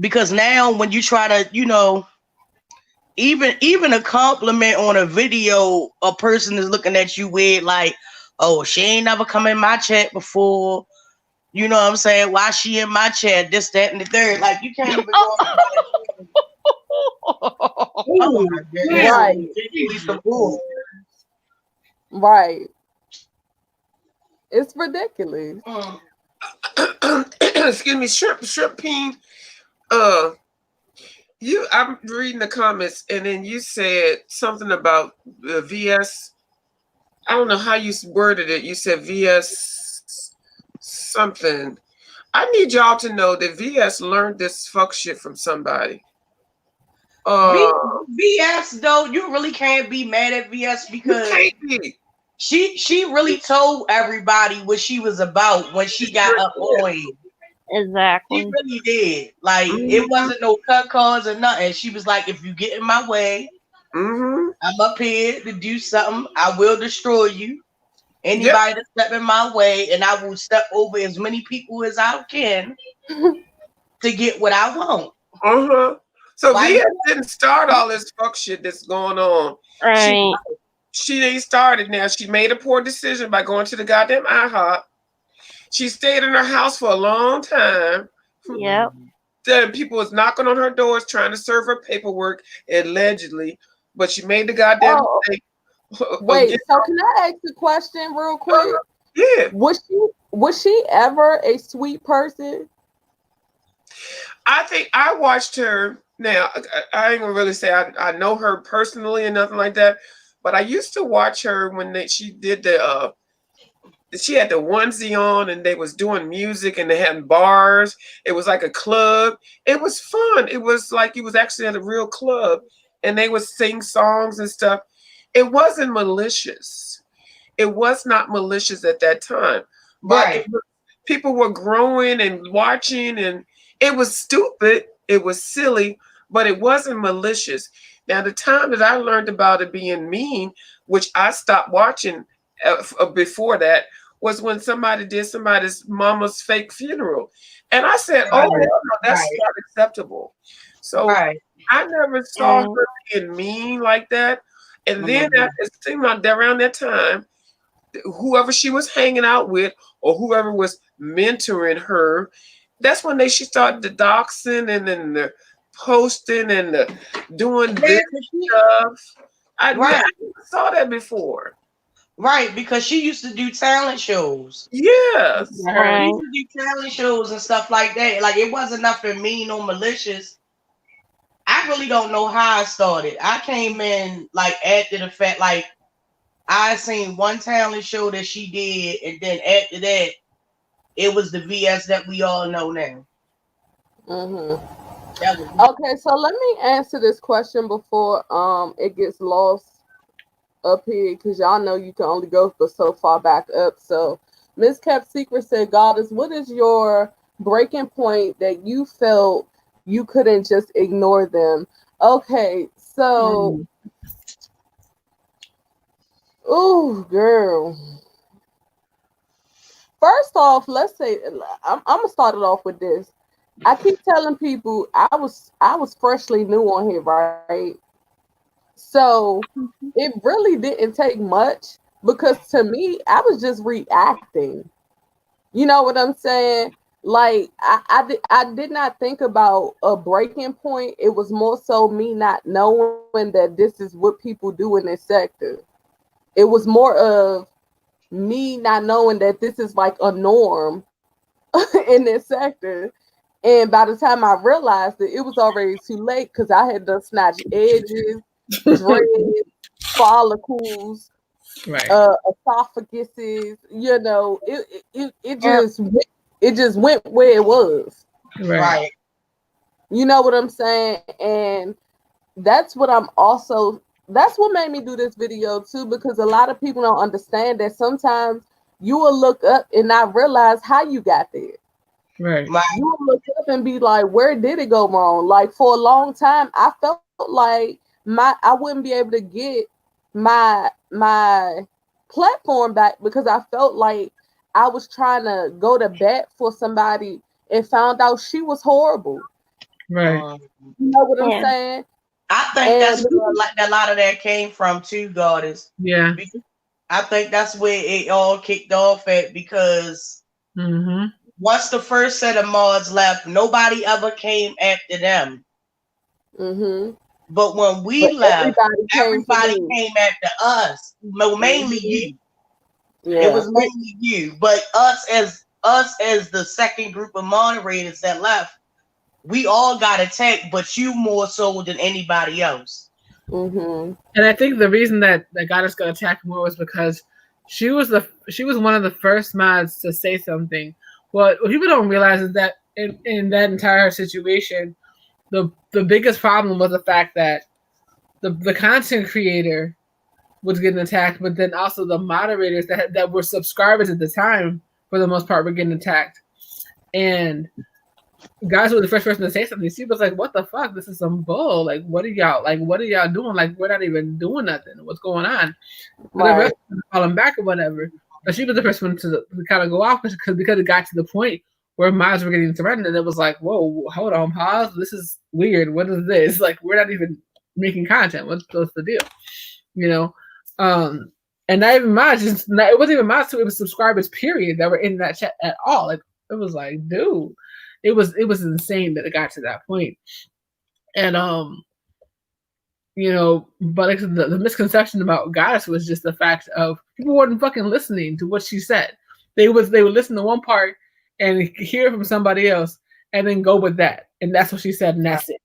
because now when you try to, even a compliment on a video, a person is looking at you weird, like, oh, she ain't never come in my chat before. You know what I'm saying? Why she in my chat? This, that, and the third. Like you can't even go. Oh my god, it's Right. ridiculously some bull. Right. It's ridiculous. Mm. Excuse me, shrimp peen. Uh, I'm reading the comments, and then you said something about VS. I don't know how you worded it. You said VS something. I need y'all to know that VS learned this fuck shit from somebody. Uh, VS though, you really can't be mad at VS you because can't be. she really told everybody what she was about when She she got sure up did. on it. She Exactly. really did. Like it Mm-hmm. wasn't no cut calls or nothing. She was like, if you get in my way, Mm-hmm. I'm up here to do something. I will destroy you. Yep. Anybody that step in my way, and I will step over as many people as I can to get what I want. Uh-huh. So Like, VS didn't start all this fuck shit that's going on. She Right. she ain't started now. She made a poor decision by going to the goddamn IHOP. She stayed in her house for a long time. Yep. Then people was knocking on her doors trying to serve her paperwork, allegedly. But she made the goddamn Oh, mistake. wait. Again, So can I ask a question real quick? yeah. Was she ever a sweet person? I think I watched her. Now, I ain't gonna really say I know her personally and nothing like that, but I used to watch her when she did she had the onesie on and they was doing music and they had bars. It was like a club. It was fun. It was like it was actually at a real club and they would sing songs and stuff. It wasn't malicious. It was not malicious at that time, but right, people were growing and watching, and it was stupid. It was silly, but it wasn't malicious. Now, the time that I learned about it being mean, which I stopped watching before that, was when somebody did somebody's mama's fake funeral. And I said, oh, hell right, no, that's right, not acceptable. So right. I never saw Right. her being mean like that. And then Mhm. it seemed like around that time, whoever she was hanging out with or whoever was mentoring her, that's when she started the doxing and then the posting and the doing Yeah, this 'cause she, stuff. I right, never saw that before. right, because she used to do talent shows. Yes. I She heard. Right. used to do talent shows and stuff like that. Like it wasn't nothing mean or malicious. I really don't know how I started. I came in like after the fact, like I seen one talent show that she did, and then after that, it was the VS that we all know now. That was Okay, so let me answer this question before it gets lost up here, because y'all know you can only go but so far back up. So Miss Kept Secret said, Goddess, what is your breaking point that you felt you couldn't just ignore them? Okay, so oh girl. First off, let's say I'm gonna start it off with this. I keep telling people I was freshly new on here, right? So it really didn't take much, because to me, I was just reacting. You know what I'm saying? Like I did not think about a breaking point. It was more so me not knowing that this is what people do in this sector. It was more of me not knowing that this is like a norm in this sector. And by the time I realized it, it was already too late, because I had done snatched edges, dreads, follicles, Right. esophaguses. You know, it just went where it was. Right. You know what I'm saying? And that's what that's what made me do this video too, because a lot of people don't understand that sometimes you will look up and not realize how you got there. Right. You will look up and be like, where did it go wrong? Like for a long time, I felt like I wouldn't be able to get my platform back, because I felt like I was trying to go to bat for somebody and found out she was horrible. Right. You know what I'm saying? I think that's where like a lot of that came from too, Goddess. Yeah. I think that's where it all kicked off at, because once the first set of mods left, nobody ever came after them. But when we left, everybody came after us. No, mainly you. Yeah. It was mainly you. But us as the second group of moderators that left, we all got attacked, but you more so than anybody else. And I think the reason that Goddess got attacked more was because she was one of the first mods to say something. What people don't realize is that in that entire situation, the biggest problem was the fact that the content creator was getting attacked, but then also the moderators that were subscribers at the time, for the most part, were getting attacked. And Guys were the first person to say something. She was like, "What the fuck? This is some bull. Like, what are y'all doing? Like, we're not even doing nothing. What's going on?" But the rest of them calling back or whatever. But she was the first one to kind of go off because it got to the point where mods were getting threatened, and it was like, "Whoa, hold on, pause. This is weird. What is this? Like, we're not even making content. What's the deal?" You know. And not even mods. It wasn't even mods too. It was subscribers, period, that were in that chat at all. Like, it was like, dude. It was insane that it got to that point. And you know, but like the misconception about Goddess was just the fact of people weren't fucking listening to what she said. They would listen to one part and hear from somebody else and then go with that. And that's what she said, and that's it.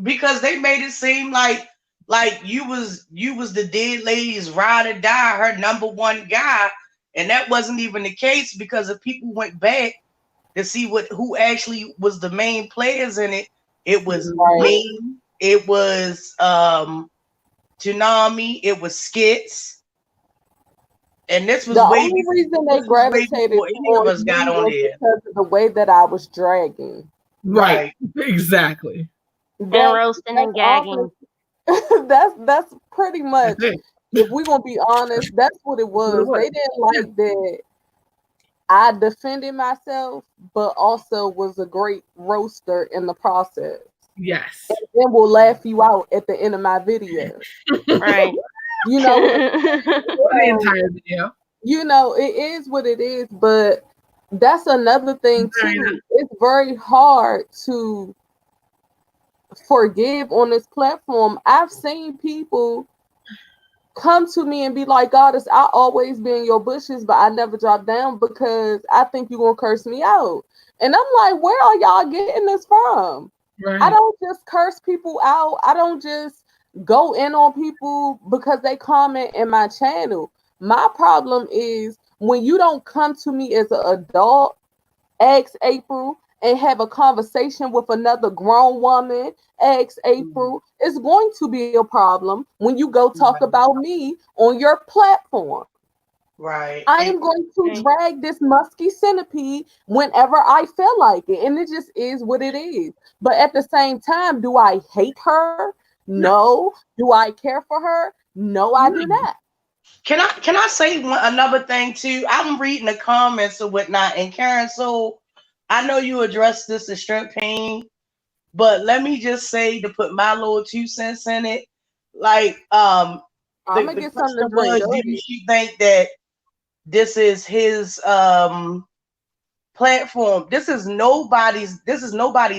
Because they made it seem like you was the dead lady's ride or die, her number one guy, and that wasn't even the case, because if people went back to see who actually was the main players in it, it was me, it was Tsunami, it was Skits, and this was the only reason they gravitated towards me got on there because of the way that I was dragging. Right. Exactly. And roasting and gagging. That's pretty much. If we're gonna be honest, that's what it was. They didn't like that I defended myself, but also was a great roaster in the process. Yes. And then we'll laugh you out at the end of my video. Right. You know, the entire video. You know, it is what it is, but that's another thing too. It's very hard to forgive on this platform. I've seen people come to me and be like, "Goddess, I always be in your bushes, but I never drop down because I think you're gonna curse me out." And I'm like, where are y'all getting this from? Right. I don't just curse people out. I don't just go in on people because they comment in my channel. My problem is when you don't come to me as an adult, ask April, and have a conversation with another grown woman, ask April, it's going to be a problem when you go talk about me on your platform. Right. I am going to drag this musky centipede whenever I feel like it. And it just is what it is. But at the same time, do I hate her? No. Do I care for her? No, I do not. Can I say another thing too? I'm reading the comments or whatnot, and Karen, so I know you addressed this as strength pain, but let me just say to put my little 2 cents in it. Like, I'm the gonna get something question to drink. was, Go do ahead. you think that this is his platform? This is nobody's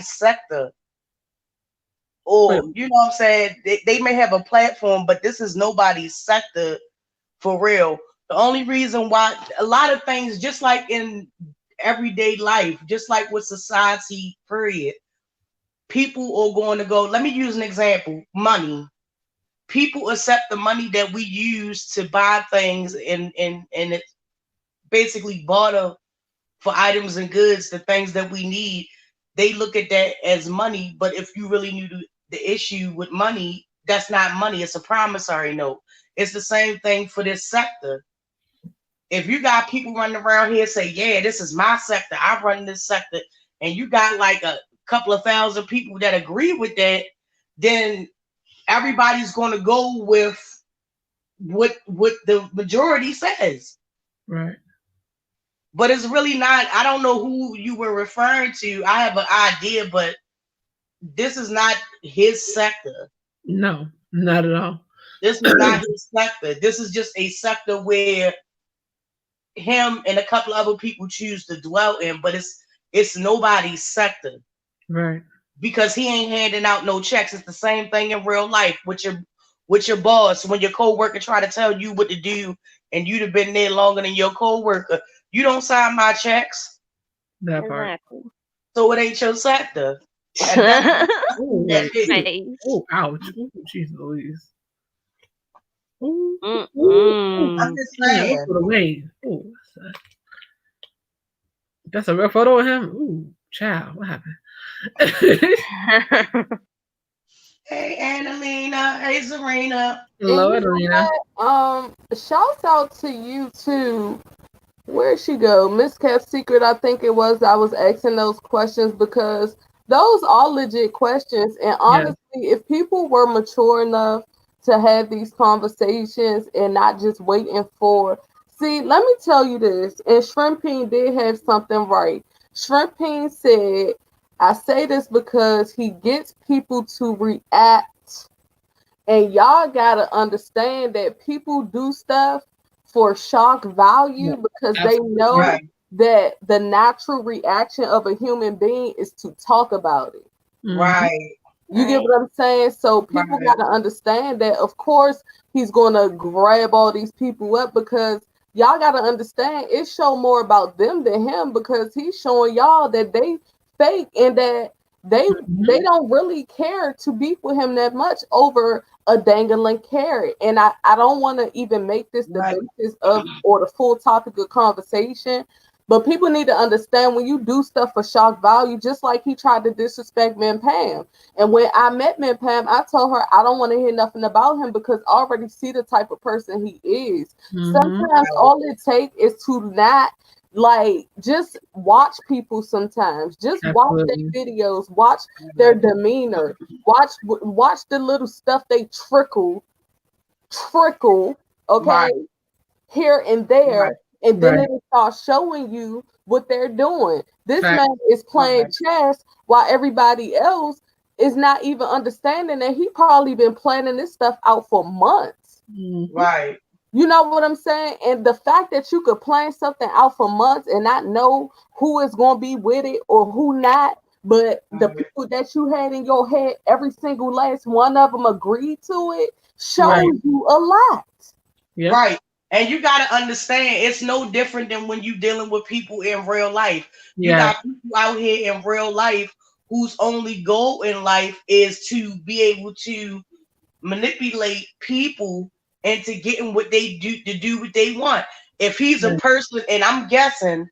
sector. Or you know what I'm saying? They may have a platform, but this is nobody's sector for real. The only reason why a lot of things, just like in everyday life, just like with society, period, people are going to go. Let me use an example: money. People accept the money that we use to buy things, and it's basically barter for items and goods, the things that we need. They look at that as money, but if you really knew the issue with money, that's not money. It's a promissory note. It's the same thing for this sector. If you got people running around here say, yeah, this is my sector, I run this sector, and you got like a couple of thousand people that agree with that, then everybody's going to go with what the majority says. Right. But it's really not. I don't know who you were referring to. I have an idea, but this is not his sector. No, not at all. This is not his sector. This is just a sector where him and a couple other people choose to dwell in, but it's nobody's sector. Right. Because he ain't handing out no checks. It's the same thing in real life with your boss. When your coworker try to tell you what to do and you'd have been there longer than your coworker, you don't sign my checks. That part. Exactly. So it ain't your sector. Oh, Face. oh, ouch. Oh, jeez Louise. Ooh, I'm just saying. put away. Ooh, that's a real photo of him. Ooh, child, what happened? Hey, Annalena. Hey, Serena. Hello, And you know Adelina. what? Shouts out to you too. Where'd she go? Miss Kept Secret, I think it was. I was asking those questions because those are legit questions. And honestly, if people were mature enough to have these conversations and not just waiting for. See, let me tell you this. And Shrimping did have something right. Shrimping said, I say this because he gets people to react. And y'all gotta understand that people do stuff for shock value because they know Right. that the natural reaction of a human being is to talk about it. Right. You get what I'm saying? So people got to understand that, of course, he's going to grab all these people up because y'all got to understand it show more about them than him because he's showing y'all that they fake and that they don't really care to beef with him that much over a dangling carrot. And I don't want to even make this the basis of or the full topic of conversation. But people need to understand when you do stuff for shock value, just like he tried to disrespect Min Pam. And when I met Min Pam, I told her I don't want to hear nothing about him because I already see the type of person he is. Sometimes all it takes is to not like just watch people sometimes. Just watch their videos, watch their demeanor, watch the little stuff they trickle, okay, here and there. And then it starts showing you what they're doing. This man is playing chess while everybody else is not even understanding that he probably been planning this stuff out for months. Right. You know what I'm saying? And the fact that you could plan something out for months and not know who is going to be with it or who not, but the people that you had in your head, every single last one of them agreed to it, shows you a lot. Yep. Right. And you got to understand, it's no different than when you dealing with people in real life. You got people out here in real life whose only goal in life is to be able to manipulate people into getting what they do what they want. If he's a person, and I'm guessing,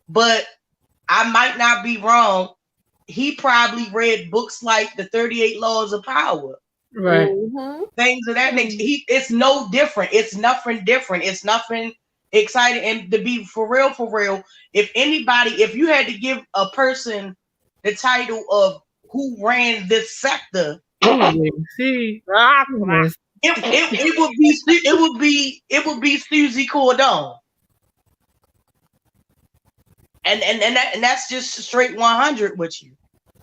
but I might not be wrong, he probably read books like the 38 Laws of Power. Right. Mm-hmm. Things of that nature. It's no different. It's nothing different. It's nothing exciting. And to be for real, if you had to give a person the title of who ran this sector, See, it would be Susie Cordone. And that's just straight 100 with you.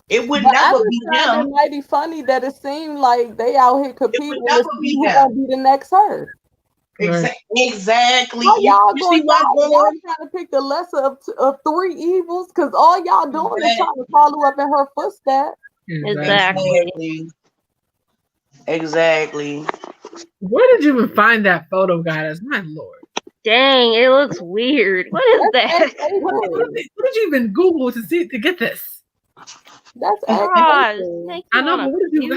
It would But never I be just found it him. mighty funny that it seemed like they out here competing to never see be who him. gonna be the next her. Exactly. How y'all You going? see what I'm Y'all going? trying to pick the lesser of three evils? Because all y'all doing is trying to follow up in her footsteps. Exactly. Exactly. Where did you even find that photo, guys? My lord. Dang, it looks weird. What is that? What did you even Google to get this? That's Gosh, X-rated. makes I me know, wanna but what did you?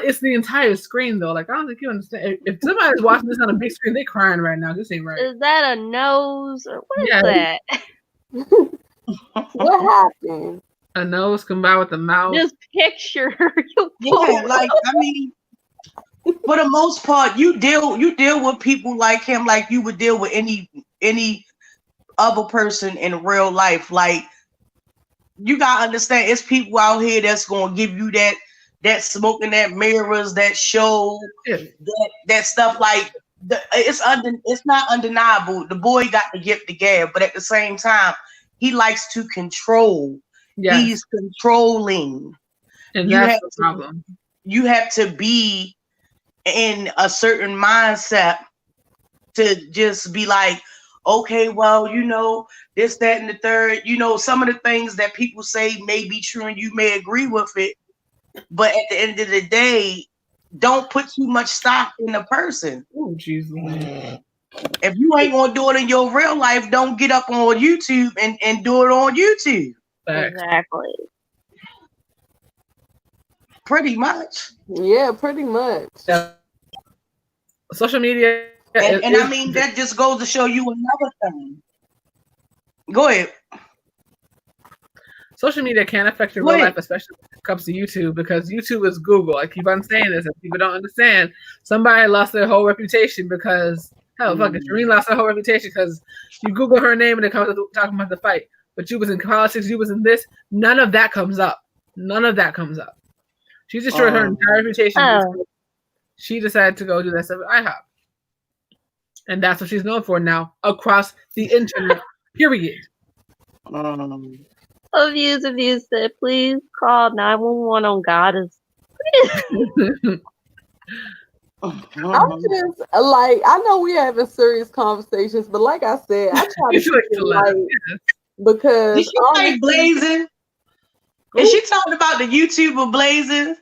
It's the entire screen though. Like I don't think you understand. If somebody's watching this on a big screen, they're crying right now. This ain't right. Is that a nose or what is Yeah. that? What happened? A nose combined with the mouth. This picture. Yeah, like I mean, for the most part, you deal with people like him like you would deal with any other person in real life. Like you gotta understand, it's people out here that's gonna give you that smoke and that mirrors, that show, that stuff. Like it's not undeniable. The boy got the gift of gab, but at the same time, he likes to control. Yes. He's controlling. And that's the problem. You have to be in a certain mindset to just be like, okay, well, this, that, and the third. Some of the things that people say may be true and you may agree with it. But at the end of the day, don't put too much stock in the person. Oh, Jesus. If you ain't gonna do it in your real life, don't get up on YouTube and do it on YouTube. Exactly. Pretty much. Yeah, pretty much. Social media. And I mean, that just goes to show you another thing. Go ahead. Social media can affect your real life, especially when it comes to YouTube, because YouTube is Google. I keep on saying this, and people don't understand. Somebody lost their whole reputation because, fuck it, Shireen lost her whole reputation because you Google her name and it comes up talking about the fight. But you was in politics, you was in this. None of that comes up. None of that comes up. She destroyed her entire reputation. She decided to go do that stuff at IHOP. And that's what she's known for now across the internet, period. Abuse said, please call 911 on Goddess. I'm just like, I know we having serious conversations, but like I said, I try to keep it light because did she say Blazing? Is she talking about the YouTuber Blazing?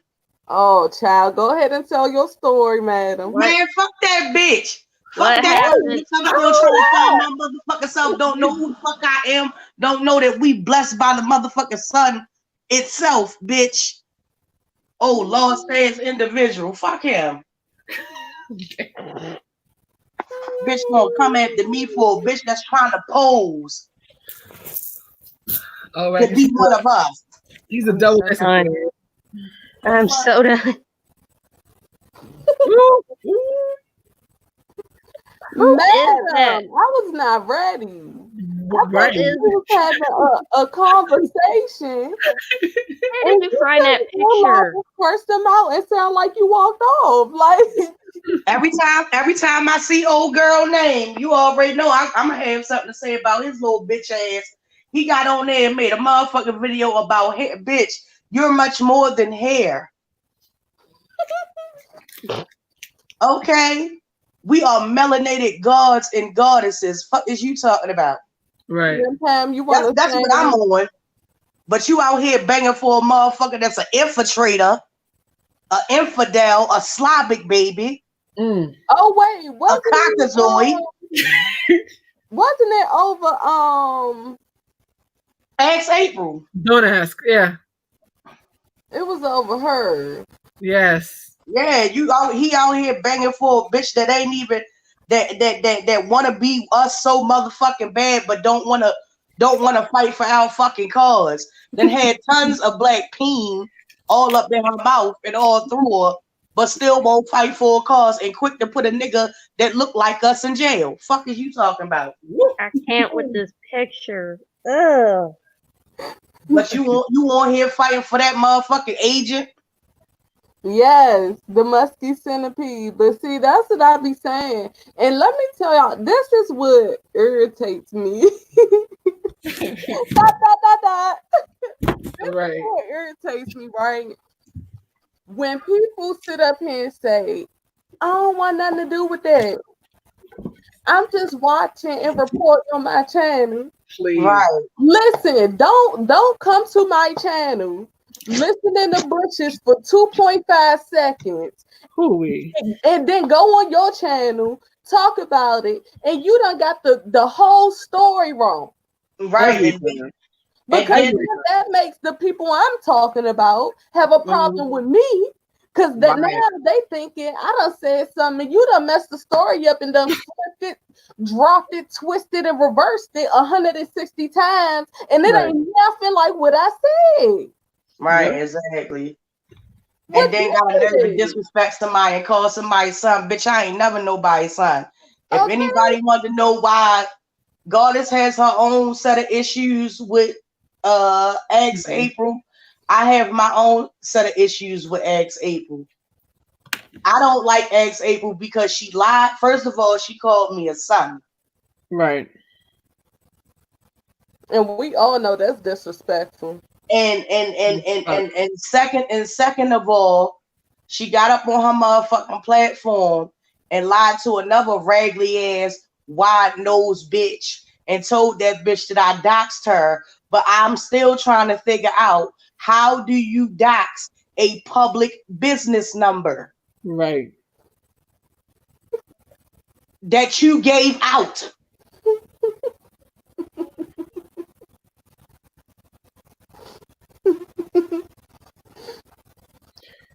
Oh, child, go ahead and tell your story, madam. Man, fuck that bitch. What Fuck that happened? bitch. I'm gonna try to find my motherfucking self. Don't know who the fuck I am. Don't know that we blessed by the motherfucking sun itself, bitch. Oh, Lord says individual. Fuck him. Bitch gonna come after me for a bitch that's trying to pose. All right. To be one of us. He's a double. I'm so done. Madam, I was not ready. I thought we was having a conversation. Where did you find that picture? Cursed them out and sound like you walked off. Like every time I see old girl name, you already know I'm gonna have something to say about his little bitch ass. He got on there and made a motherfucking video about hair. Bitch, you're much more than hair. Okay. We are melanated gods and goddesses. Fuck is you talking about? Right. That's what I'm on. But you out here banging for a motherfucker that's an infiltrator, an infidel, a Slavic baby. Oh wait, what? A cockazoid. Wasn't it over? Ask April. Don't ask. Yeah. It was over her. Yes. Yeah, he out here banging for a bitch that ain't even that want to be us so motherfucking bad, but don't want to fight for our fucking cause. Then had tons of black peen all up in her mouth and all through her, but still won't fight for a cause and quick to put a nigga that look like us in jail. Fuck is you talking about? I can't with this picture. Ugh. But you on here fighting for that motherfucking agent? Yes, the musky centipede. But see, that's what I be saying. And let me tell y'all, this is what irritates me. Dot, dot, dot, dot. This Right. is what irritates me, right? When people sit up here and say, I don't want nothing to do with that. I'm just watching and reporting on my channel. Please. Right. Listen, don't come to my channel. Listen in the bushes for 2.5 seconds. Hooey. And then go on your channel, talk about it, and you done got the whole story wrong. Right. Everything. Because then- then that makes the people I'm talking about have a problem with me. Because Right. now they thinking I done said something, you done messed the story up and done flipped it, dropped it, twisted, and reversed it 160 times, and it Right. ain't nothing like what I said. Right, Yeah. exactly. What And then got a nerve to is? disrespect somebody and call somebody son. Bitch, I ain't never nobody's son. If Okay. anybody want to know why Goddess has her own set of issues with Eggs April, I have my own set of issues with Eggs April. I don't like Eggs April because she lied. First of all, she called me a son. Right. And we all know that's disrespectful. And second of all, she got up on her motherfucking platform and lied to another raggedy ass wide nosed bitch and told that bitch that I doxed her. But I'm still trying to figure out, how do you dox a public business number Right. that you gave out?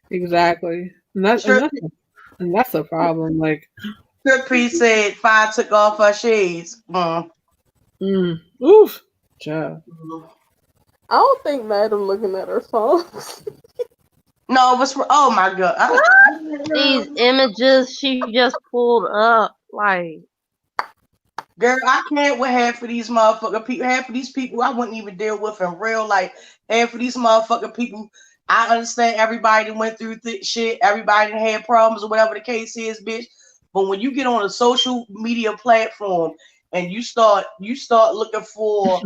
Exactly. And that's a problem. Like, Trippy said Fi took off her shades. oof. Child. I don't think Madam looking at her phone. No, what's oh my god. These images she just pulled up, like, Girl, I can't with half of these motherfucking people. Half of these people I wouldn't even deal with in real life. Half of these motherfucking people, I understand everybody that went through shit, everybody that had problems or whatever the case is, bitch. But when you get on a social media platform and you start looking for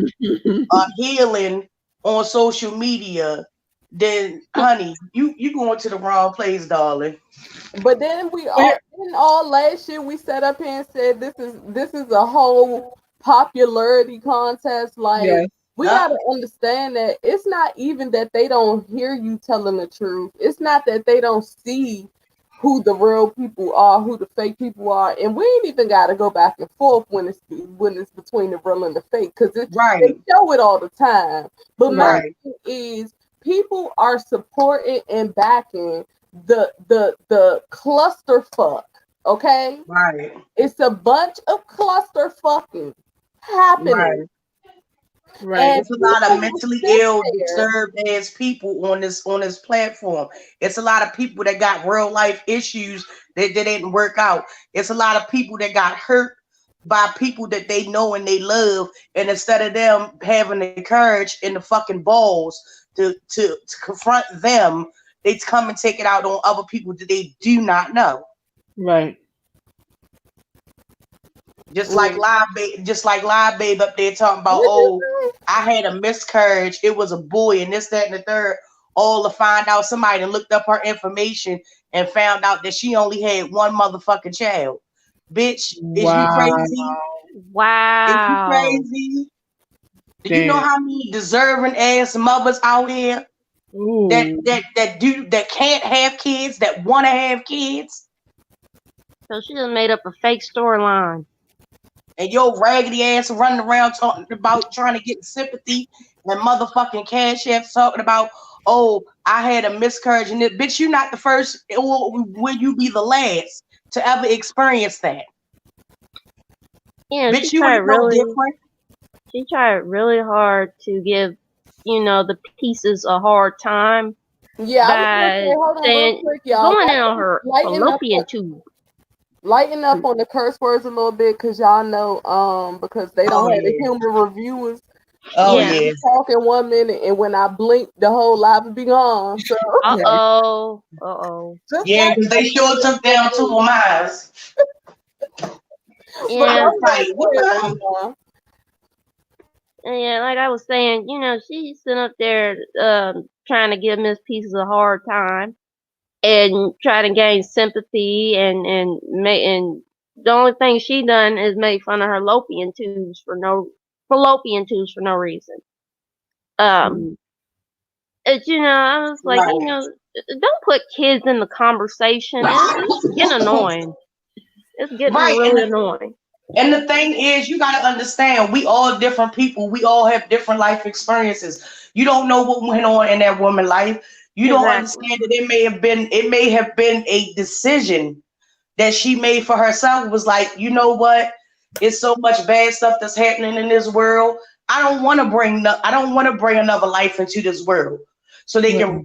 healing on social media, then honey, you going to the wrong place, darling. But then all last year we sat up here and said this is a whole popularity contest. Like, Yes. we gotta understand that it's not even that they don't hear you telling the truth. It's not that they don't see who the real people are, who the fake people are, and we ain't even gotta go back and forth when it's between the real and the fake, because they show it all the time. But my thing is, people are supporting and backing the clusterfuck. Okay, Right. It's a bunch of cluster fucking happening. Right. And it's a lot of mentally ill, disturbed ass people on this platform. It's a lot of people that got real life issues that didn't work out. It's a lot of people that got hurt by people that they know and they love, and instead of them having the courage and the fucking balls to confront them, they come and take it out on other people that they do not know. Right. Just like Live Babe up there talking about, oh, I had a miscarriage, it was a boy, and this, that, and the third. All to find out somebody looked up her information and found out that she only had one motherfucking child. Bitch, is you crazy? Wow. Is you crazy? Do you know how many deserving ass mothers out here that can't have kids, that want to have kids? So she just made up a fake storyline. and your raggedy ass running around talking about trying to get sympathy and motherfucking Cash App talking about, oh, I had a miscarriage and it, bitch, you're not the first, or will you be the last to ever experience that? Yeah, Bitch, she you tried ain't no really. different. She tried really hard to give, the pieces a hard time Yeah, I was gonna by say, hold on real saying quick, y'all. going in on her Lighten up, fallopian tube. lighten up on the curse words a little bit, cause y'all know, because they don't Oh, have the yeah. human reviewers. Oh, Yeah. yeah. Talking 1 minute, and when I blink, the whole live will be gone. So Uh-oh. just Yeah, like because they sure took down 2 of mine. Yeah. Like, what? Yeah, like I was saying, she's sitting up there trying to give Miss Pieces a hard time and trying to gain sympathy and the only thing she done is make fun of her fallopian tubes for no reason. It's I was like, Right. don't put kids in the conversation. It's getting annoying. It's getting Right. really annoying. And the thing is, you got to understand, we all different people. We all have different life experiences. You don't know what went on in that woman's life. You don't Exactly. understand that it may have been a decision that she made for herself. It was like, you know what? It's so much bad stuff that's happening in this world. I don't want to bring another life into this world so they can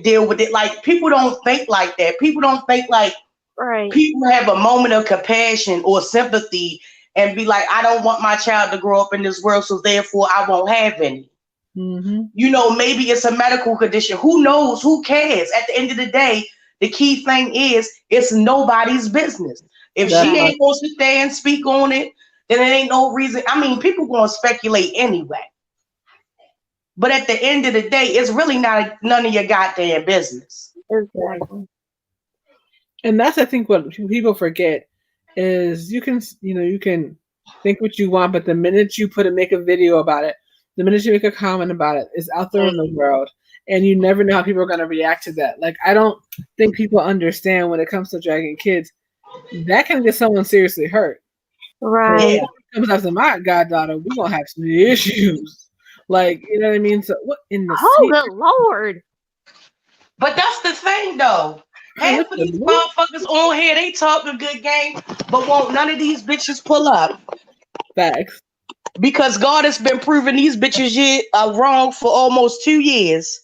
deal with it. Like, people don't think like that. People don't think like, Right. people have a moment of compassion or sympathy and be like, I don't want my child to grow up in this world, so therefore I won't have any. Mm-hmm. Maybe it's a medical condition. Who knows? Who cares? At the end of the day, the key thing is it's nobody's business. If she ain't gonna sit there and speak on it, then it ain't no reason. I mean, people gonna speculate anyway. But at the end of the day, it's really not none of your goddamn business. Exactly. And that's, I think, what people forget is you can think what you want, but the minute you make a video about it, the minute you make a comment about it, it's out there in the world, and you never know how people are going to react to that. Like, I don't think people understand when it comes to dragging kids, that can get someone seriously hurt. Right. So if it comes after my goddaughter, we're going to have some issues. Like, you know what I mean? So what in the good Lord. But that's the thing, though. Half of these motherfuckers on here, they talk a good game, but won't none of these bitches pull up. Facts. Because God has been proving these bitches wrong for almost 2 years.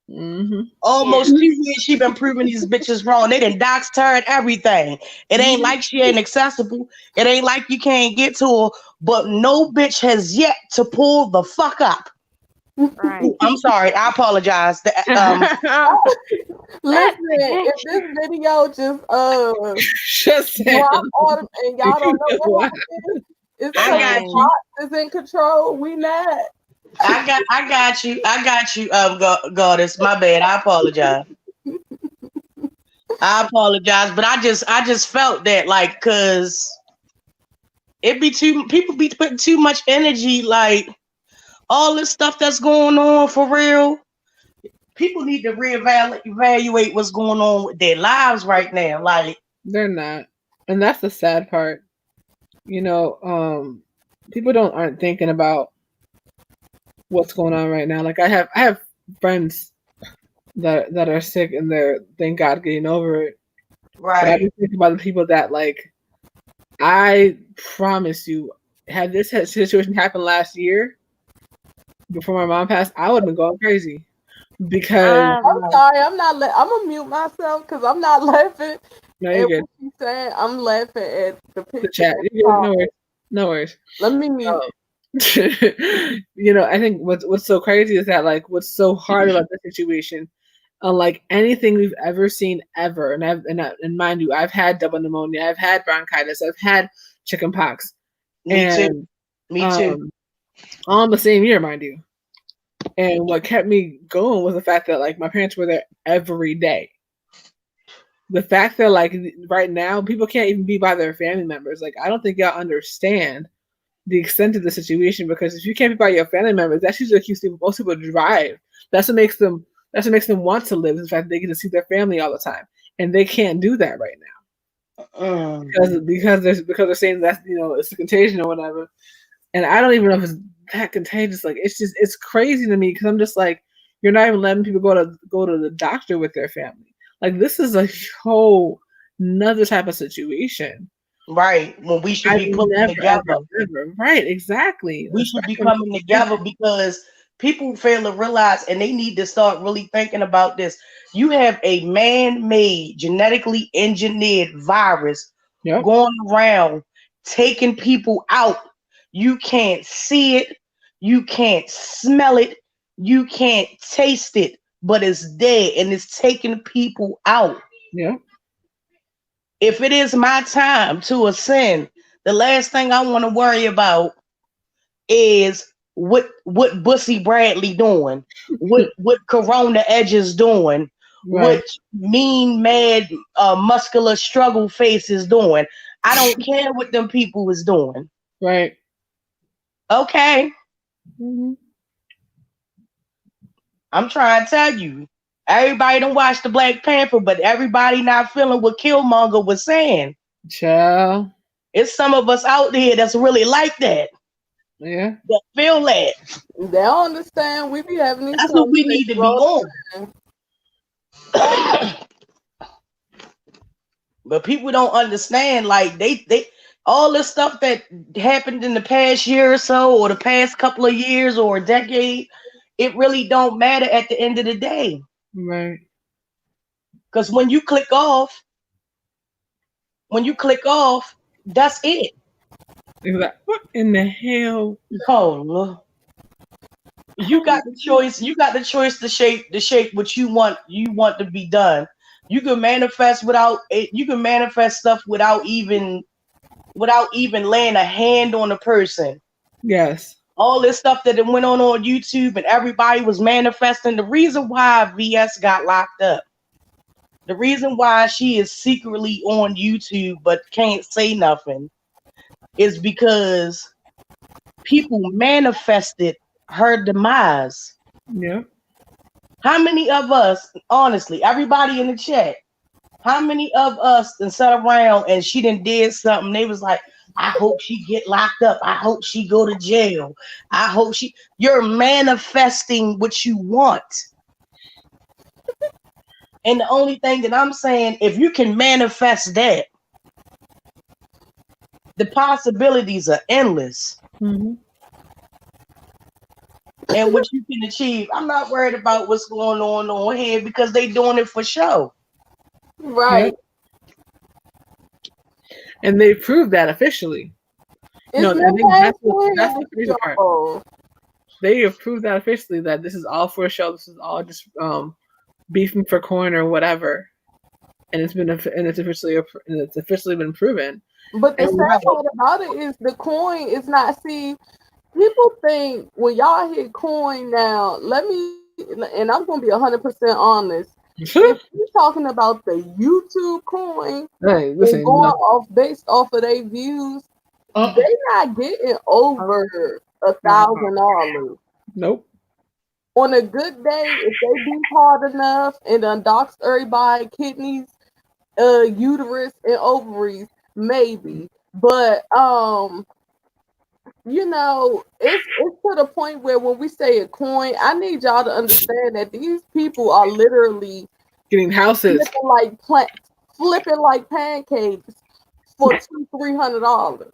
Mm-hmm. Almost 2 years she been proving these bitches wrong. They done doxed her and everything. It ain't like she ain't accessible. It ain't like you can't get to her. But no bitch has yet to pull the fuck up. Right. Ooh, I'm sorry. I apologize. Listen, if this video just drop on and y'all don't know what happened, it's because Fox is in control. We not. I got you. Goddess. My bad. I apologize. But I just felt that, like, cause people be putting too much energy, like all this stuff that's going on for real. People need to reevaluate what's going on with their lives right now. Like, they're not, and that's the sad part. People aren't thinking about what's going on right now. Like, I have friends that are sick and they're, thank God, getting over it. Right. But I just think about the people that, like, I promise you, had this situation happened last year before my mom passed, I would have been going crazy. Because I'm sorry, I'm gonna mute myself because I'm not laughing. No, you're good. What she's saying, I'm laughing at the picture. The chat. No worries. Let me mute. I think what's so crazy is that, like, what's so hard about the situation, unlike anything we've ever seen ever, and mind you, I've had double pneumonia, I've had bronchitis, I've had chickenpox. Me too. All in the same year, mind you. And what kept me going was the fact that, like, my parents were there every day. The fact that, like, right now people can't even be by their family members. Like, I don't think y'all understand the extent of the situation, because if you can't be by your family members, that's usually what keeps most people drive. That's what makes them want to live, is the fact that they get to see their family all the time. And they can't do that right now. because they're saying that's it's a contagion or whatever, and I don't even know if it's that contagious. Like it's crazy to me because I'm just like you're not even letting people go to the doctor with their family. Like this is a whole another type of situation. Right. When we should be pulling together. Ever. Right, exactly. We should be coming together because people fail to realize, and they need to start really thinking about this. You have a man-made, genetically engineered virus going around taking people out. You can't see it, you can't smell it, you can't taste it, but it's there and it's taking people out. Yeah. If it is my time to ascend, the last thing I want to worry about is what Bussy Bradley doing, what Corona Edges doing, what mean, mad, muscular struggle face is doing. I don't care what them people is doing. Right. Okay. Mm-hmm. I'm trying to tell you. Everybody don't watch the Black Panther, but everybody not feeling what Killmonger was saying. Child. It's some of us out there that's really like that. Yeah. That feel that. They don't understand. We be having these. That's what we need to be on. But people don't understand. Like they all this stuff that happened in the past year or so, or the past couple of years, or a decade, it really don't matter at the end of the day. Right. Because when you click off, that's it. Like, what in the hell? Oh, you got the choice. You got the choice to shape what you want to be done. You can manifest without it. You can manifest stuff without even laying a hand on a person. Yes. All this stuff that went on YouTube and everybody was manifesting. The reason why VS got locked up, the reason why she is secretly on YouTube but can't say nothing, is because people manifested her demise. Yeah. How many of us, honestly, everybody in the chat, how many of us then sat around and she did something? They was like, I hope she get locked up. I hope she go to jail. I hope you're manifesting what you want. And the only thing that I'm saying, if you can manifest that, the possibilities are endless. Mm-hmm. And what you can achieve. I'm not worried about what's going on here because they doing it for show. Right. Yeah. And they proved that officially. It's I think that's the crazy part. They have proved that officially that this is all for a show. This is all just beefing for coin or whatever. And it's officially been proven. But the sad part about it is the coin is not. See, people think when y'all hit coin now. And I'm gonna be 100% honest. If you're talking about the YouTube coin, hey, listen, going based off of their views, they're not getting over $1,000. Nope. On a good day, if they be hard enough and undox everybody, kidneys, uterus, and ovaries, maybe. But it's to the point where when we say a coin, I need y'all to understand that these people are literally getting houses flipping like pancakes for $200-$300.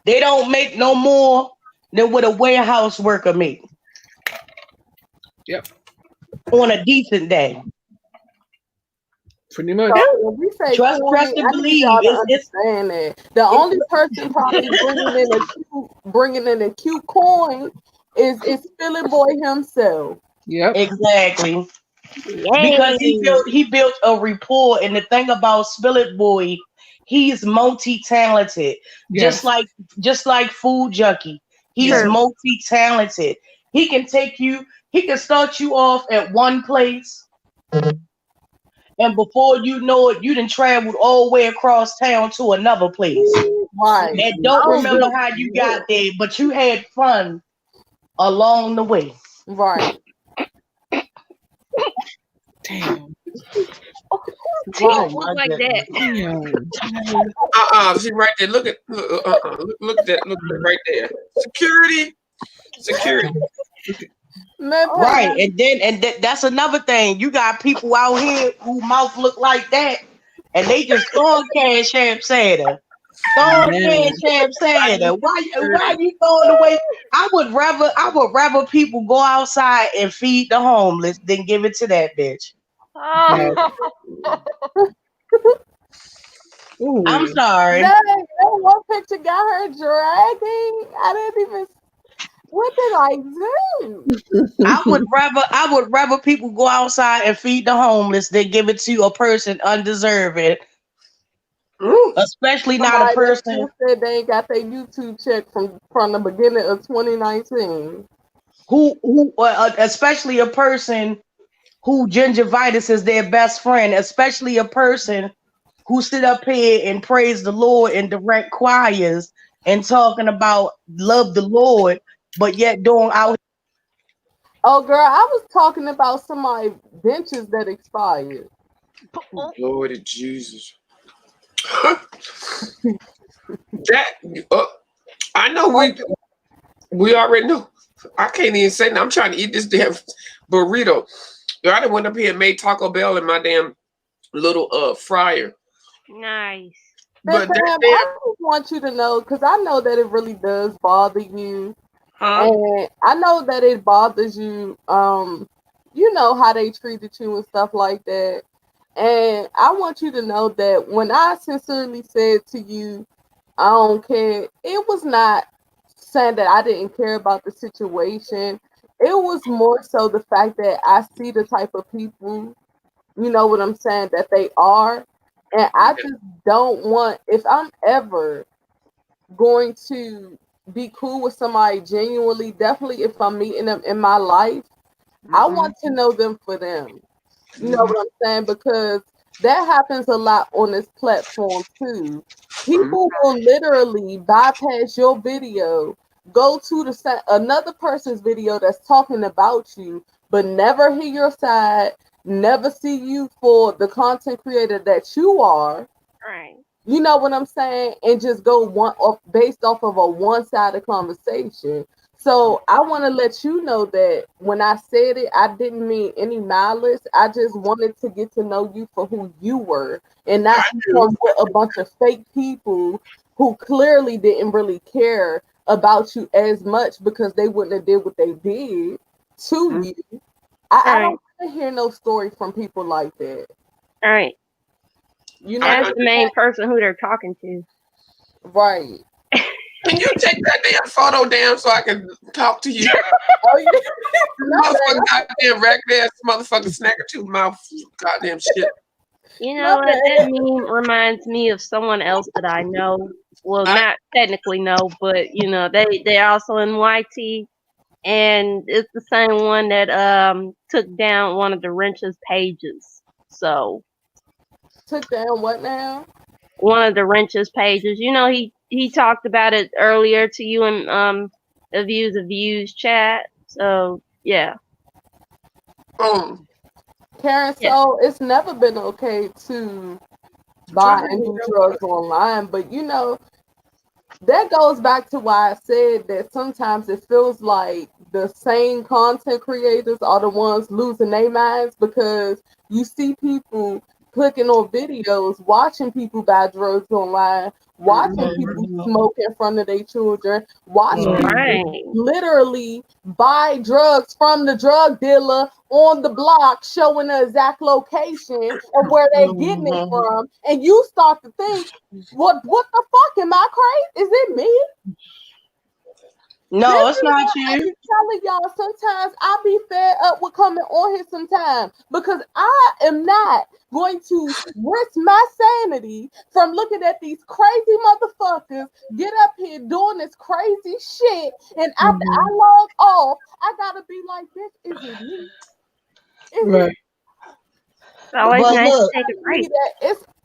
They don't make no more than what a warehouse worker make. Yep. On a decent day. Pretty much. So when we say trust and believe. Understand that. The only person probably bringing in a cute coin is Philly Boy himself. Yep. Exactly. Yay. Because he built a rapport, and the thing about Spillet Boy, he's multi-talented. Yes. Just like Food Junkie. He's multi-talented. He can start you off at one place. And before you know it, you done traveled all the way across town to another place. Right. And don't remember how you got there, but you had fun along the way. Right. Damn. She Right. don't look like that. She right there. Look at look at that. Look at that right there. Security. Man, Right, and that's another thing. You got people out here who mouth look like that, and they just throwing cash apps at her. Throwing cash apps at her. Why you throwing away? I would rather people go outside and feed the homeless than give it to that bitch. Oh. I'm sorry. that one picture got her dragging. I didn't even. What did I do? I would rather people go outside and feed the homeless than give it to a person undeserving. Especially not a Somebody person that said they ain't got their YouTube check from the beginning of 2019. who especially a person who gingivitis is their best friend, especially a person who sit up here and praise the Lord in direct choirs and talking about love the Lord, but yet doing out. Oh, girl, I was talking about somebody benches that expired. Lord Jesus. That I know we already know. I can't even say nothing. I'm trying to eat this damn burrito. I done went up here and made Taco Bell in my damn little fryer. Nice. But Sam, I just want you to know, because I know that it really does bother you. And I know that it bothers you. You know how they treated you and stuff like that. And I want you to know that when I sincerely said to you, I don't care, it was not saying that I didn't care about the situation. It was more so the fact that I see the type of people, you know what I'm saying, that they are. And I just don't want, if I'm ever going to be cool with somebody genuinely, definitely if I'm meeting them in my life, I want to know them for them. You know what I'm saying? Because that happens a lot on this platform too. People will literally bypass your video, go to another person's video that's talking about you, but never hear your side, never see you for the content creator that you are. Right. You know what I'm saying? And just go based off of a one-sided conversation. So I want to let you know that when I said it, I didn't mean any malice. I just wanted to get to know you for who you were, and not come with a bunch of fake people who clearly didn't really care about you as much because they wouldn't have did what they did to you. I don't want to hear no story from people like that. All right. You know, that's the main person who they're talking to. Right. Can you take that damn photo down so I can talk to you? Oh, yeah. Motherfucker, goddamn ragged ass motherfucker snacker tooth mouth, goddamn shit. You know what? That meme reminds me of someone else that I know. Well, not technically know, but you know, they're also in YT, and it's the same one that took down one of the Wrench's pages. So took down what now? One of the Wrench's pages. You know, he talked about it earlier to you in the Views chat. So yeah. Karen, so it's never been okay to buy and do drugs online, but you know, that goes back to why I said that sometimes it feels like the same content creators are the ones losing their minds, because you see people clicking on videos, watching people buy drugs online, watching people smoke in front of their children, watching people literally buy drugs from the drug dealer on the block, showing the exact location of where they're getting it from, and you start to think, what the fuck, am I crazy? Is it me? No, it's not you. I'm telling y'all, sometimes I be fed up with coming on here sometimes, because I am not going to risk my sanity from looking at these crazy motherfuckers get up here doing this crazy shit, and I log off. I gotta be like, bitch, is it me? Is it? It's always nice to take a break.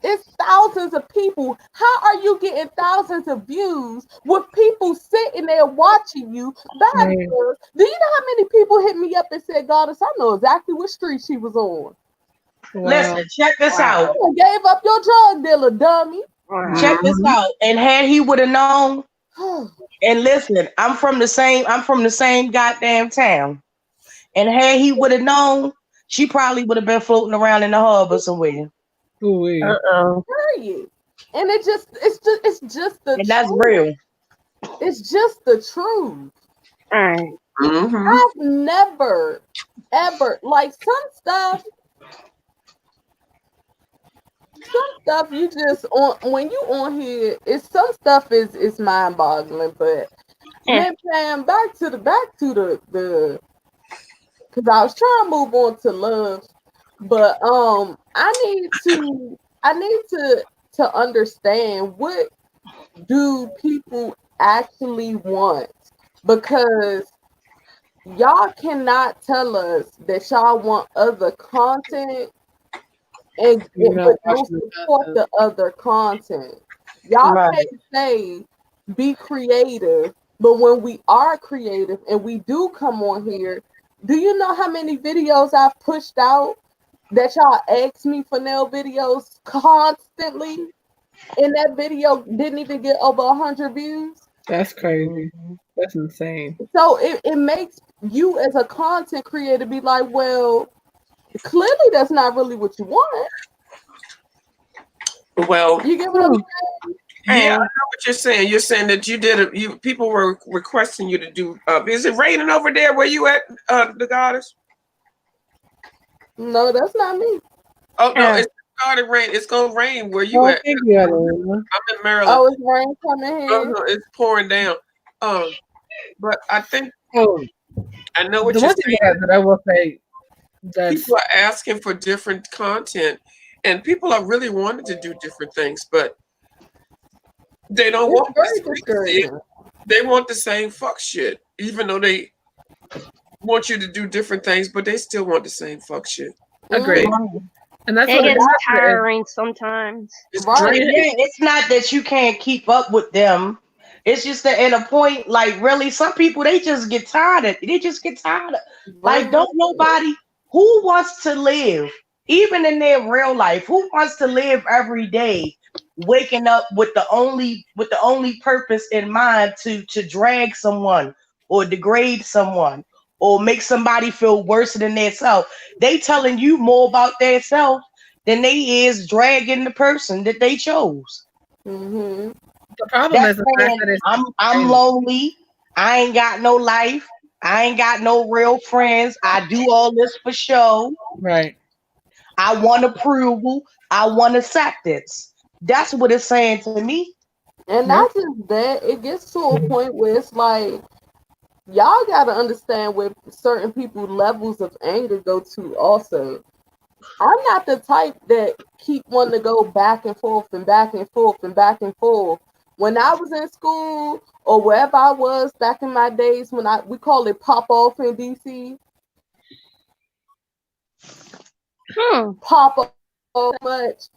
It's thousands of people. How are you getting thousands of views with people sitting there watching you? Do you know how many people hit me up and said, Goddess, I know exactly what street she was on? Wow. Listen, check this out. You gave up your drug dealer, dummy. Check this out. And had he would have known, and listen, I'm from the same goddamn town. And had he would have known, she probably would have been floating around in the harbor somewhere. Ooh-wee. Period. And it's just the And that's truth. real. It's just the truth. Alright. Mhm. I've never ever like some stuff you just on when you on here. It's some stuff is mind boggling, but man, Pam, back to the because I was trying to move on to love, but I need to understand what do people actually want, because y'all cannot tell us that y'all want other content and but don't support the other content. Y'all can't say be creative, but when we are creative and we do come on here, do you know how many videos I've pushed out that y'all ask me for nail videos constantly? And that video didn't even get over 100 views. That's crazy. That's insane. So it makes you as a content creator be like, well, clearly that's not really what you want. Well, You get what I'm saying? yeah, I know what you're saying. You're saying that people were requesting you to do. Is it raining over there where you at, the goddess? No, that's not me. Oh no, it's started rain. It's gonna rain where you at. I'm in Maryland. Oh, it's rain coming here. It's pouring down. But I think I know what The you're one thing saying. that I will say that People are asking for different content, and people are really wanting to do different things, but they don't It's want very this. discouraging. They want the same fuck shit, even though they want you to do different things, but they still want the same fuck shit. agreed. And that's It what gets tiring sometimes. It's Right. draining. Yeah, it's not that you can't keep up with them. It's just that at a point, like really, some people they just get tired. They just get tired. Like, don't nobody who wants to live, even in their real life, who wants to live every day, waking up with the only purpose in mind to drag someone or degrade someone or make somebody feel worse than themselves. They telling you more about themselves than they is dragging the person that they chose. Mm-hmm. the problem is That's the fact saying, that it's I'm lonely. I ain't got no life. I ain't got no real friends. I do all this for show. right. I want approval. I want acceptance. That's what it's saying to me. And not just that, it gets to a point where it's like, y'all got to understand where certain people levels of anger go to also. I'm not the type that keep wanting to go back and forth and back and forth and back and forth. When I was in school or wherever I was back in my days when we call it pop off in DC, pop off so much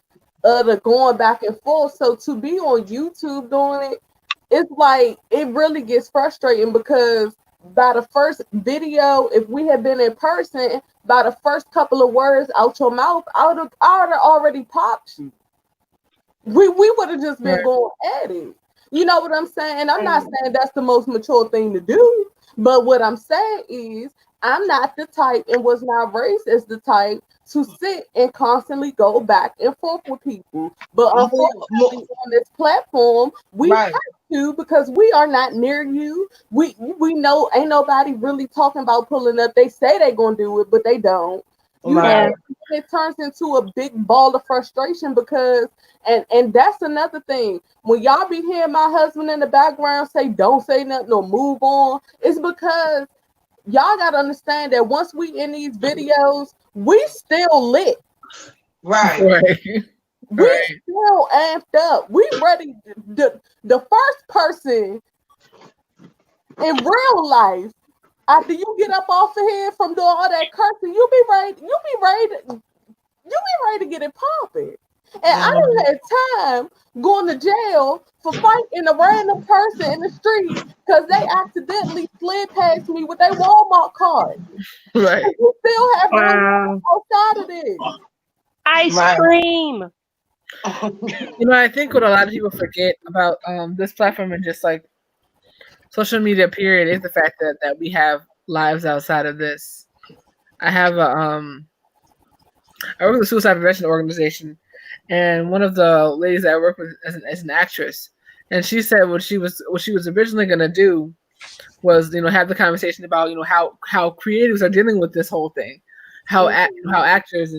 the going back and forth. So to be on YouTube doing it, it's like it really gets frustrating because by the first video, if we had been in person, by the first couple of words out your mouth, I would have already popped you. We would have just been going at it. You know what I'm saying? And I'm not saying that's the most mature thing to do, but what I'm saying is I'm not the type and was not raised as the type to sit and constantly go back and forth with people. But unfortunately, on this platform, we have to because we are not near you. We know ain't nobody really talking about pulling up. They say they're gonna do it, but they don't. It turns into a big ball of frustration because and that's another thing. When y'all be hearing my husband in the background say don't say nothing or move on, it's because y'all gotta understand that once we in these videos, we still lit. Right. We still amped up. We ready. The first person in real life, after you get up off of here from doing all that cursing, you be ready to get it popping. And I don't have time going to jail for fighting a random person in the street because they accidentally slid past me with their Walmart card. Right. You still have outside of this. Ice Right. cream. You know, I think what a lot of people forget about this platform and just like social media period is the fact that we have lives outside of this. I have I work with a suicide prevention organization, and one of the ladies that I work with as an actress, and she said what she was originally gonna do was have the conversation about how creatives are dealing with this whole thing, how how actors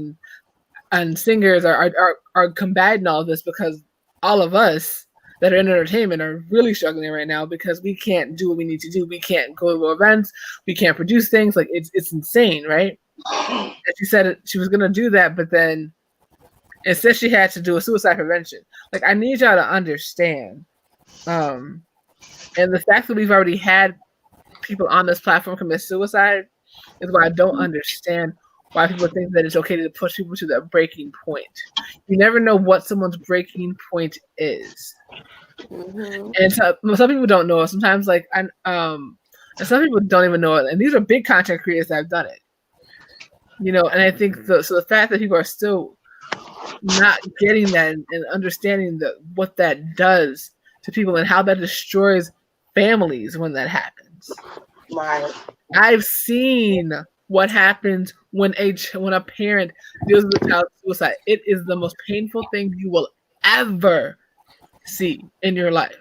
and singers are combating all this, because all of us that are in entertainment are really struggling right now because we can't do what we need to do. We can't go to events. We can't produce things. Like it's insane, right? And she said she was gonna do that, but then instead she had to do a suicide prevention. Like, I need y'all to understand, and the fact that we've already had people on this platform commit suicide is why I don't understand why people think that it's okay to push people to their breaking point. You never know what someone's breaking point is. Mm-hmm. And so, some people don't know it. Sometimes, like, and some people don't even know it. And these are big content creators that have done it. And I think the fact that people are still not getting that and understanding what that does to people and how that destroys families when that happens. Right. I've seen what happens when a parent deals with a child's suicide. It is the most painful thing you will ever see in your life.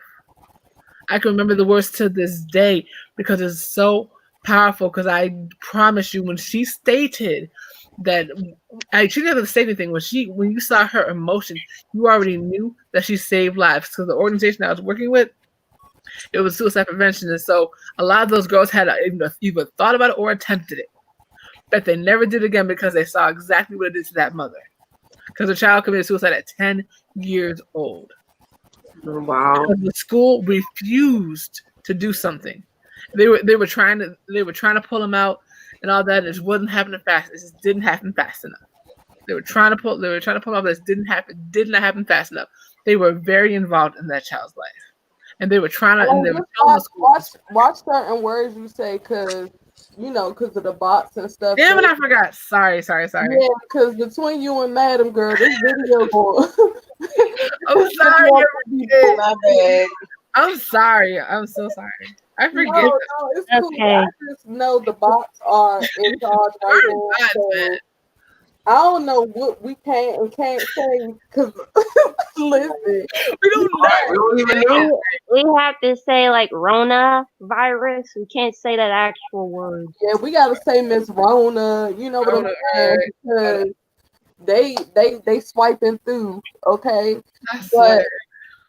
I can remember the words to this day because it's so powerful. Because I promise you, when she stated that, she didn't have to say anything. When you saw her emotion, you already knew that she saved lives. Because the organization I was working with, it was suicide prevention, and so a lot of those girls had either thought about it or attempted it, but they never did it again because they saw exactly what it did to that mother. Because the child committed suicide at 10 years old. Wow. Because the school refused to do something. They were trying to pull them out and all that. And it just wasn't happening fast. It just didn't happen fast enough. They were trying to pull them out, but it did not happen fast enough. They were very involved in that child's life. And they were trying to. And they were telling the school, watch certain words you say, because of the bots and stuff. Damn it, I forgot. Sorry. Yeah, because between you and Madam Girl, this video going. I'm sorry. My bad. I'm sorry. I'm so sorry. I forget. No, it's cool. Okay. I just know the bots are in charge right now. So I don't know what we can and can't say, because listen, We don't know. We don't even know. We have to say like Rona virus. We can't say that actual word. yeah, we gotta say Miss Rona. You know what I'm saying? Because they swiping through, okay? I swear.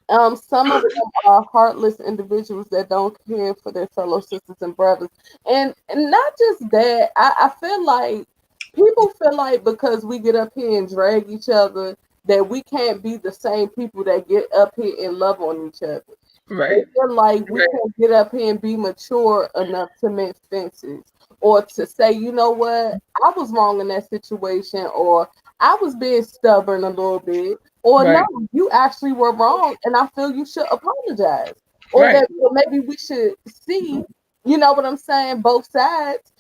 But some of them are heartless individuals that don't care for their fellow sisters and brothers, and not just that. I feel like people feel like because we get up here and drag each other that we can't be the same people that get up here and love on each other. Right. They feel like we can't get up here and be mature enough to mend fences, or to say, you know what, I was wrong in that situation, or I was being stubborn a little bit, or no, you actually were wrong, and I feel you should apologize, or that maybe we should see, you know what I'm saying, both sides.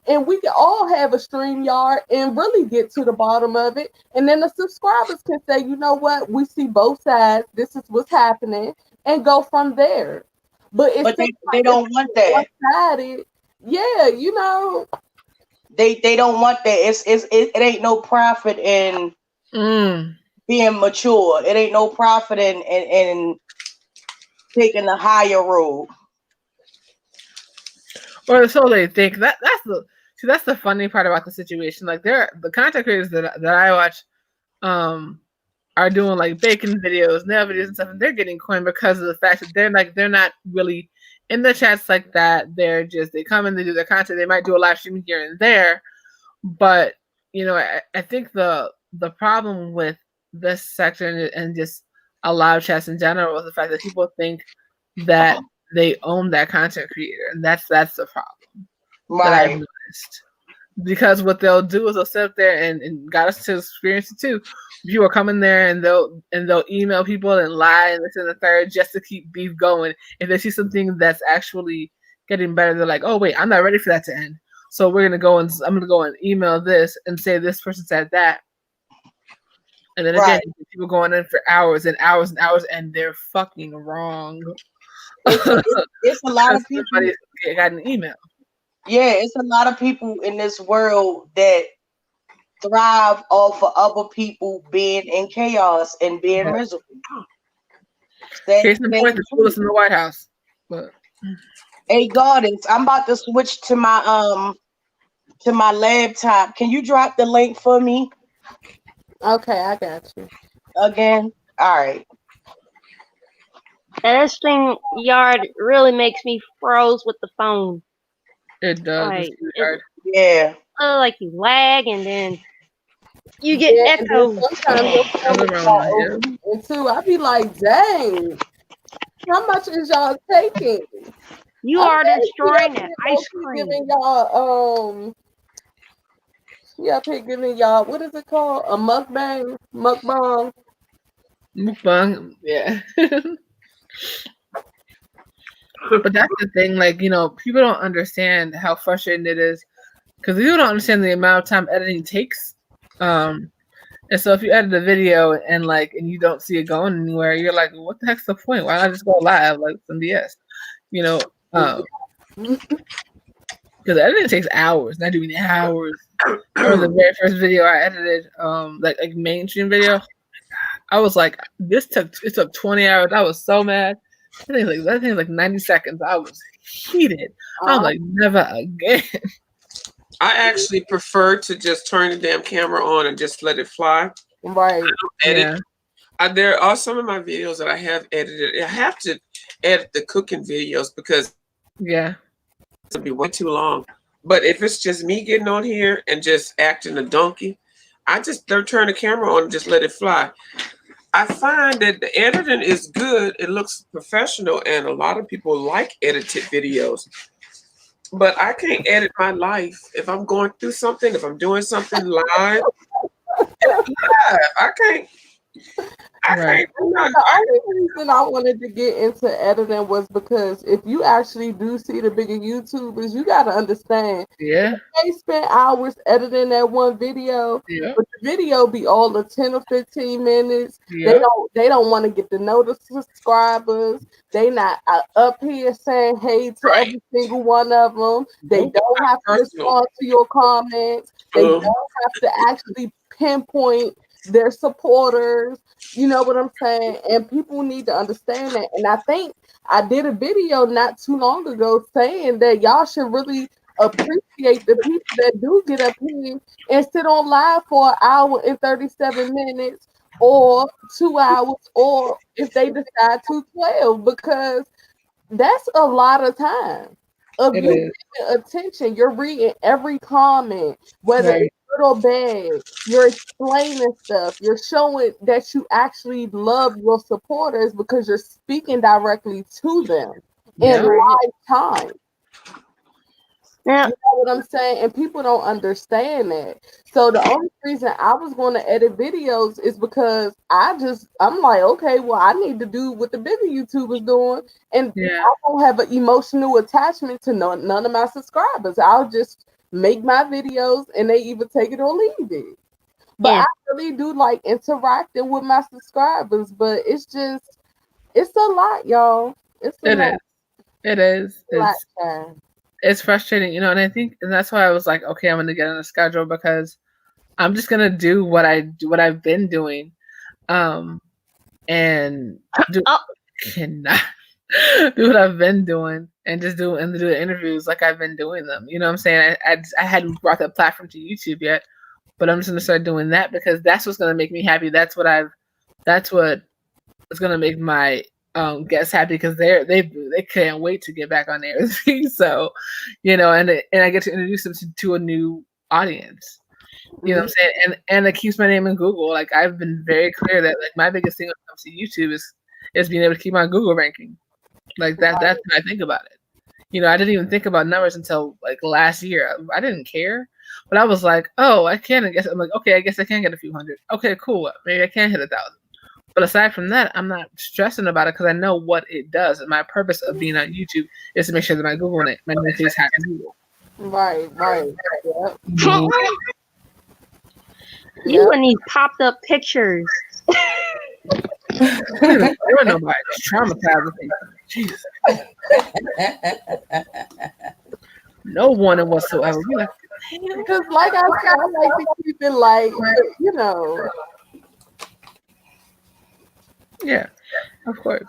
And we can all have a StreamYard and really get to the bottom of it. And then the subscribers can say, you know what, we see both sides. This is what's happening, and go from there. But they don't want that. One-sided. Yeah, They don't want that. It ain't no profit in being mature. It ain't no profit in taking the higher road. Or so they think. That's the funny part about the situation. Like, the content creators that I watch are doing like baking videos, nail videos and stuff, and they're getting coin because of the fact that they're not really in the chats like that. They come in, they do their content, they might do a live stream here and there. But I think the problem with this section and just a live chats in general is the fact that people think that they own that content creator, and that's the problem that I've noticed. Because what they'll do is they'll sit up there and got us to experience it too. People come in there and they'll email people and lie and this and the third just to keep beef going. If they see something that's actually getting better, they're like, oh wait, I'm not ready for that to end. So I'm gonna go and email this and say this person said that. And then again, people going in for hours and hours and hours, and they're fucking wrong. It's a lot of people. Somebody got an email. Yeah, it's a lot of people in this world that thrive off of other people being in chaos and being miserable. Case in point, the coolest in the White House. But hey, Goddess, I'm about to switch to my laptop. Can you drop the link for me? Okay, I got you. Again? All right. And this thing yard really makes me froze with the phone. it does. Like, Yeah. like you lag and then you get echoes. Sometimes your phone is open. And too, I be like, dang, how much is y'all taking? You are destroying that ice cream. Giving y'all up here giving y'all, what is it called? A mukbang? Mukbang? Mukbang, yeah. But that's the thing, like, you know, people don't understand how frustrating it is because people don't understand the amount of time editing takes. And so if you edit a video and you don't see it going anywhere, you're like, what the heck's the point? Why not just go live like some BS? You know, because editing takes hours, not doing hours. I remember the very first video I edited, like mainstream video. I was like, it took 20 hours. I was so mad. I think it was like 90 seconds. I was heated. I was like, never again. I actually prefer to just turn the damn camera on and just let it fly. Right. I don't edit. Yeah. There are some of my videos that I have edited. I have to edit the cooking videos because it'll be way too long. But if it's just me getting on here and just acting a donkey, I just don't turn the camera on and just let it fly. I find that the editing is good. It looks professional, and a lot of people like edited videos. But I can't edit my life if I'm going through something, if I'm doing something live. I can't. The only reason I wanted to get into editing was because if you actually do see the bigger YouTubers, you got to understand. Yeah. They spend hours editing that one video, but the video be all of 10 or 15 minutes. Yeah. They don't want to get to know the subscribers. They not up here saying hey to every single one of them. They don't have to respond to your comments. They don't have to actually pinpoint their supporters. You know what I'm saying? And people need to understand that. And I think I did a video not too long ago saying that y'all should really appreciate the people that do get up here and sit on live for an hour and 37 minutes or 2 hours, or if they decide to 12, because that's a lot of time of you paying attention. You're reading every comment, whether it's good or bad. You're explaining stuff. You're showing that you actually love your supporters because you're speaking directly to them in live time. Yeah. You know what I'm saying? And people don't understand that. So the only reason I was going to edit videos is because I'm like, okay, well, I need to do what the bigger YouTubers doing. And I don't have an emotional attachment to none of my subscribers. I'll just make my videos and they either take it or leave it. But I really do like interacting with my subscribers, but it's a lot, y'all. It is. It's frustrating, you know, and I think, and that's why I was like, okay, I'm going to get on a schedule because I'm just going to do what I've been doing. And cannot do what I've been doing and just do the interviews like I've been doing them. You know what I'm saying? I hadn't brought that platform to YouTube yet, but I'm just going to start doing that because that's what's going to make me happy. That's what is going to make my guests happy because they can't wait to get back on there with me. So, you know, and I get to introduce them to a new audience. You know what I'm saying? And it keeps my name in Google. Like I've been very clear that like my biggest thing when it comes to YouTube is being able to keep my Google ranking. Like that's when I think about it. You know, I didn't even think about numbers until like last year. I didn't care. But I was like, oh, I can. I guess I'm like, okay, I guess I can get a few hundred. Okay, cool. Maybe I can hit 1,000. But aside from that, I'm not stressing about it because I know what it does. And my purpose of being on YouTube is to make sure that my Google name, my name is high in Google. Right. Yep. You and these popped up pictures. You're nobody traumatizing me. Jesus. No warning whatsoever. Be like, Because, like I said, I like to keep it like, you know. yeah, of course.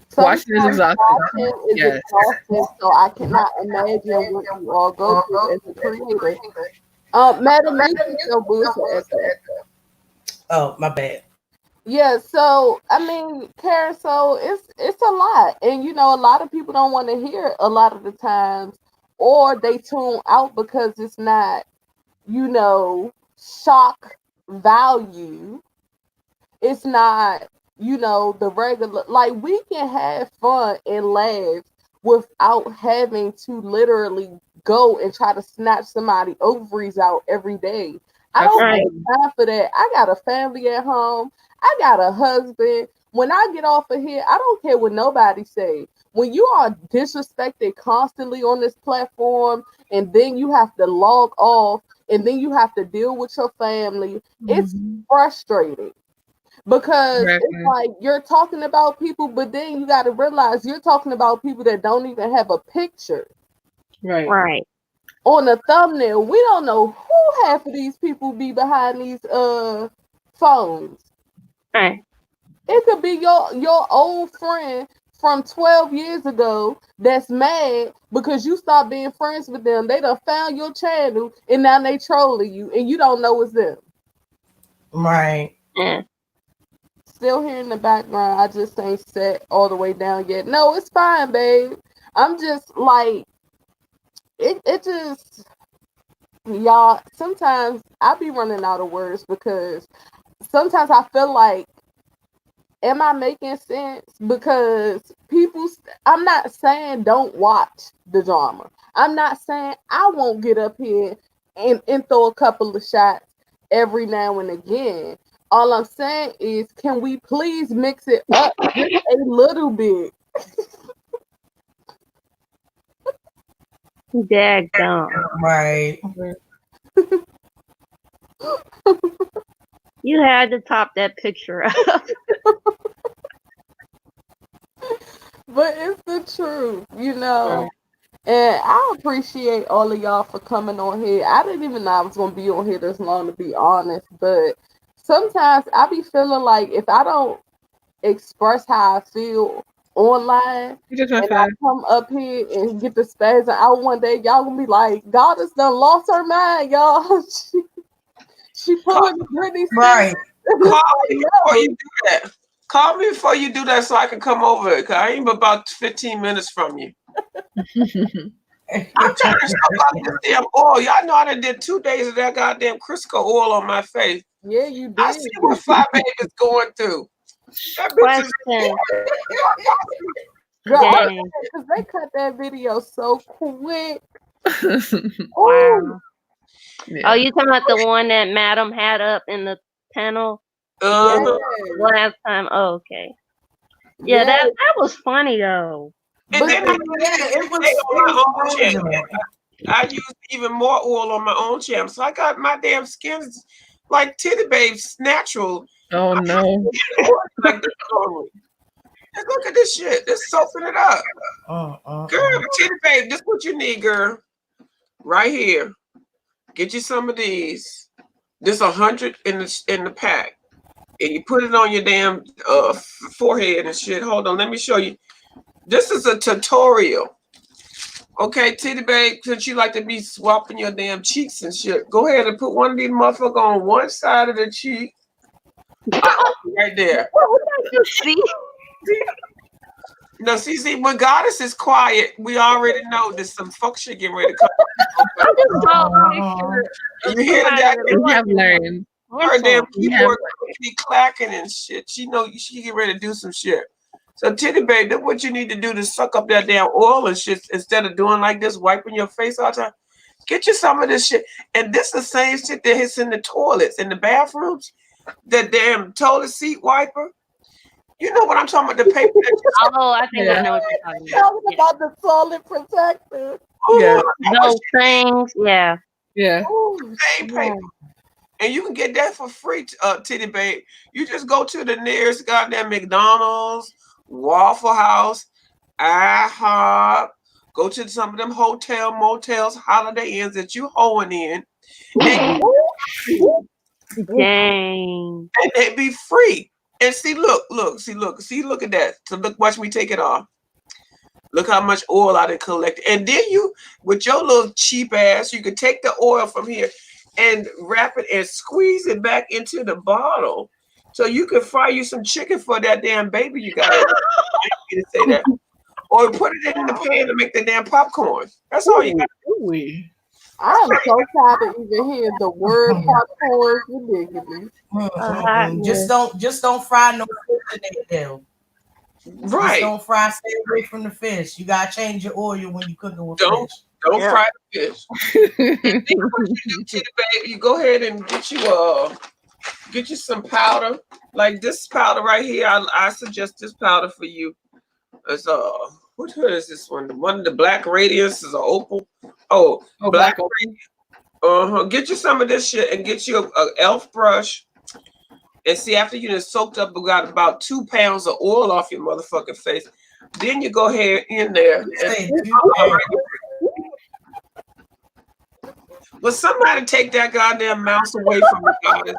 Sometimes Watching is exhausting. watching is Yes. exhausting, so I cannot imagine what you all go through as a creator. Madam, you can still boost it. Oh, my bad. Yeah, so I mean, Karen, so it's a lot, and you know, a lot of people don't want to hear a lot of the times, or they tune out because it's not, you know, shock value. It's not, you know, the regular. Like we can have fun and laugh without having to literally go and try to snatch somebody ovaries out every day. I don't Right. have time for that. I got a family at home. I got a husband. When I get off of here, I don't care what nobody say. When you are disrespected constantly on this platform, and then you have to log off, and then you have to deal with your family, it's frustrating. Because Exactly. it's like you're talking about people, but then you got to realize you're talking about people that don't even have a picture Right. Right. on the thumbnail. We don't know who half of these people be behind these phones. Right. It could be your old friend from 12 years ago that's mad because you stopped being friends with them. They done found your channel and now they trolling you and you don't know it's them. Right. Yeah. Still here in the background. I just ain't set all the way down yet. No, it's fine, babe. I'm just like it just y'all, sometimes I be running out of words because sometimes I feel like, am I making sense? Because I'm not saying don't watch the drama. I'm not saying I won't get up here and throw a couple of shots every now and again. All I'm saying is, can we please mix it up just a little bit? Daggone. Right. You had to top that picture up. But it's the truth, you know. And I appreciate all of y'all for coming on here. I didn't even know I was gonna be on here this long, to be honest. But sometimes I be feeling like if I don't express how I feel online You just went and I fast. come up here and get the spazzing out one day, y'all gonna be like, God has done lost her mind, y'all. she pulling the Britney Spears. Right. Call me before you do that. Call me before you do that so I can come over. Cause I ain't about 15 minutes from you. I'm trying to stop out this damn oil. Y'all know I done did 2 days of that goddamn Crisco oil on my face. Yeah, you did. I see what Fly Babe is going through. That bitch is Question. Girl, Dang. because they cut that video so quick. Wow. Yeah. Oh, you talking about the one that Madam had up in the panel uh, last time? Oh, okay. Yeah, that was funny though. and But then I it was, stay on my own it channel. was I use even more oil on my own channel. So I got my damn skin's like Titty Babe's natural. Oh no. Like this only. And look at this shit. It's soaking it up. Girl, Titty Babe, this what you need, girl. Right here. Get you some of these. This 100 in the pack. And you put it on your damn forehead and shit. Hold on, let me show you. This is a tutorial. Okay, Titty Babe, since you like to be swapping your damn cheeks and shit, go ahead and put one of these motherfuckers on one side of the cheek. Right there. See? No, see, when Goddess is quiet, we already know there's some fuck shit getting ready to come. I just saw a picture of You hear that? somebody We have learned. Her damn We keyboard be clacking and shit. She know she get ready to do some shit. So Titty Babe, that's what you need to do to suck up that damn oil and shit instead of doing like this, wiping your face all the time. Get you some of this shit. And this is the same shit that hits in the toilets, in the bathrooms. The damn toilet seat wiper. You know what I'm talking about? The paper. Oh, I think I know what you're talking about. Talking about the toilet protector. Oh, Yeah. Those things, yeah. Yeah. Ooh, Same paper. And you can get that for free, Titty Babe. You just go to the nearest goddamn McDonald's, Waffle House, IHOP, go to some of them hotel, motels, Holiday Inns that you hoeing in, and Dang. they be free. And see, look at that. So look, watch me take it off. Look how much oil I done collected. And then you, with your little cheap ass, you can take the oil from here and wrap it and squeeze it back into the bottle. So you can fry you some chicken for that damn baby you got. To say that. Or put it in the pan to make the damn popcorn. That's all you got. Ooh. I am so tired of even hearing the word popcorn. It's ridiculous. Just don't fry no fish in it, though. Right. Just don't fry. Stay away from the fish. You gotta change your oil when you cooking with Don't fish. fry the fish. And then what you do, baby, you go ahead and get you some powder. Like this powder right here. I suggest this powder for you. It's what hood is this one? One of the Black Radiance is an opal. Oh, Black Radiance. Get you some of this shit and get you a elf brush. And see, after you done soaked up, you got about 2 pounds of oil off your motherfucking face. Then you go ahead in there. Will somebody take that goddamn mouse away from the goddess?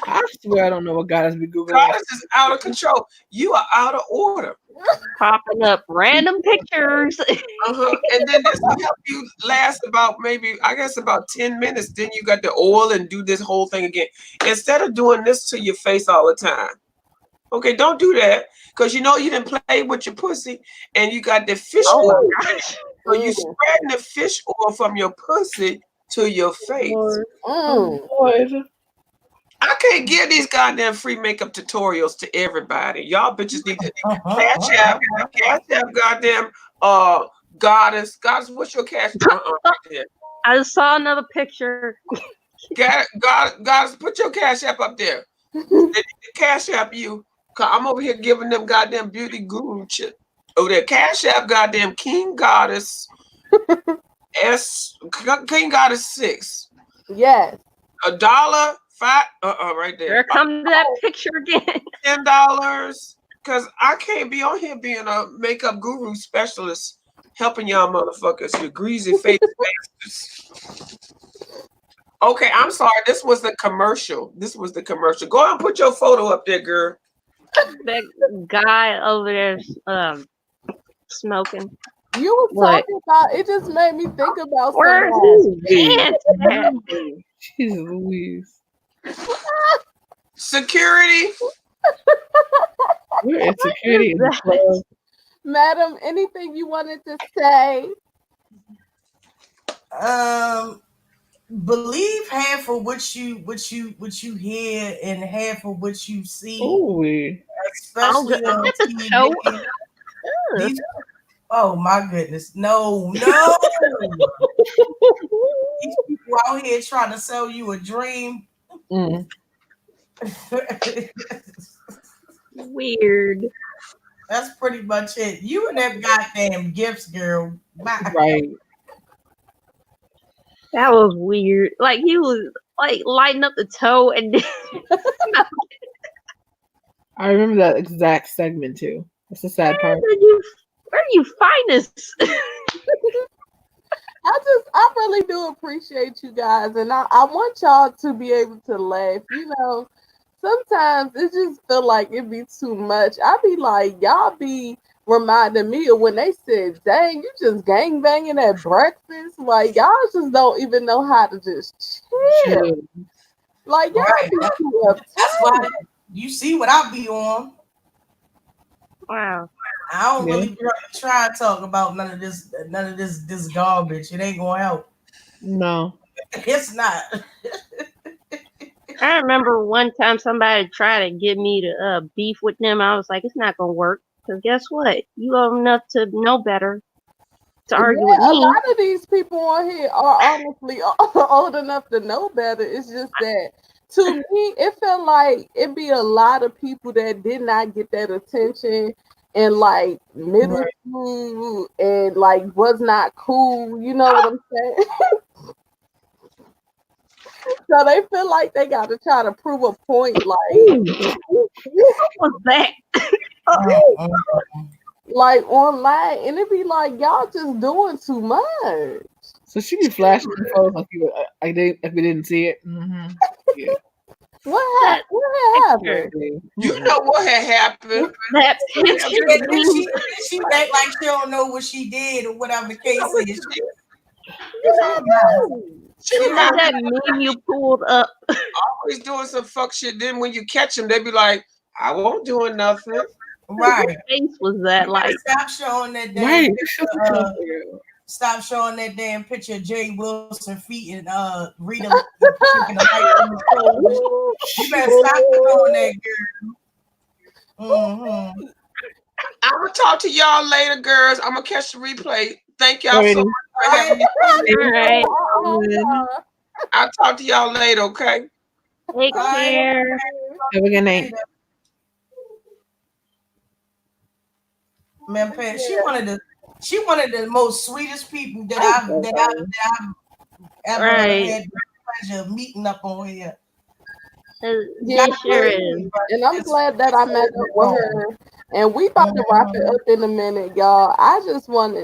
I swear I don't know what goddess be googling. Goddess is out of control. You are out of order. Popping up random pictures. And then this will help you last about maybe, I guess, about 10 minutes. Then you got the oil and do this whole thing again. Instead of doing this to your face all the time. Okay, don't do that. Because you know you didn't play with your pussy and you got the fish oil. So you spreading the fish oil from your pussy to your face. I can't give these goddamn free makeup tutorials to everybody. Y'all bitches need to cash out, goddamn goddess. Goddess, what's your cash out? I just saw another picture. Goddess, put your cash app up there. They need to cash app you. Cause I'm over here giving them goddamn beauty guru shit. Over there, cash app goddamn King Goddess King Goddess 6. Yes. $1, $5, right there. Here comes that picture again. $10. Cause I can't be on here being a makeup guru specialist helping y'all motherfuckers, you greasy face bastards. Okay, I'm sorry. This was the commercial. Go ahead and put your photo up there, girl. That guy over there smoking. You were talking about it, just made me think about where's his pants at? Jesus Louise. Security. We're in security in the club. Madam, anything you wanted to say? Believe half of what you hear and half of what you see. Ooh. Especially on TV. Oh my goodness. No. These people out here trying to sell you a dream. Weird. That's pretty much it. You and them goddamn gifts, girl. Bye. Right. That was weird. Like he was like lighting up the toe and I remember that exact segment too. That's the sad part. Where do you find this? I really do appreciate you guys, and I want y'all to be able to laugh. You know, sometimes it just feel like it be too much. I be like, y'all be reminding me of when they said, dang, you just gang banging at breakfast. Like, y'all just don't even know how to just chill. Like, y'all be too uptight. That's why you see what I be on. Wow. I don't really try to talk about none of this garbage. It ain't gonna help. No. It's not. I remember one time somebody tried to get me to beef with them. I was like, it's not gonna work. Because guess what? You old enough to know better to argue with me. A lot of these people on here are honestly old enough to know better. It's just that to me, it felt like it be a lot of people that did not get that attention. in like middle school and like was not cool. You know what I'm saying? So they feel like they got to try to prove a point, What's that? like online, and it be like y'all just doing too much. So she be flashing the photos like we didn't see it. Mm-hmm. Yeah. What happened? You know what had happened. That And picture. then she act like she don't know what she did or whatever the case is. She Is remember that meme you pulled up? always doing some fuck shit. Then when you catch them, they be like, I won't doing nothing. Right. What face was that You better like? stop showing that damn Right. picture, stop showing that damn picture of Jay Wilson feet and Rita taking a light from the pole. You better stop doing that, girl. Mm-hmm. I'm gonna talk to y'all later, girls. I'm gonna catch the replay. Thank y'all so much for having me. All right. I'll talk to y'all later, okay? Take care. Have a good night. Man, Pat, she one of the most sweetest people that I've ever Right. had the pleasure of meeting up on here. Yeah, sure is. And I'm glad that I met up with her. And we about to wrap it up in a minute, y'all. I just want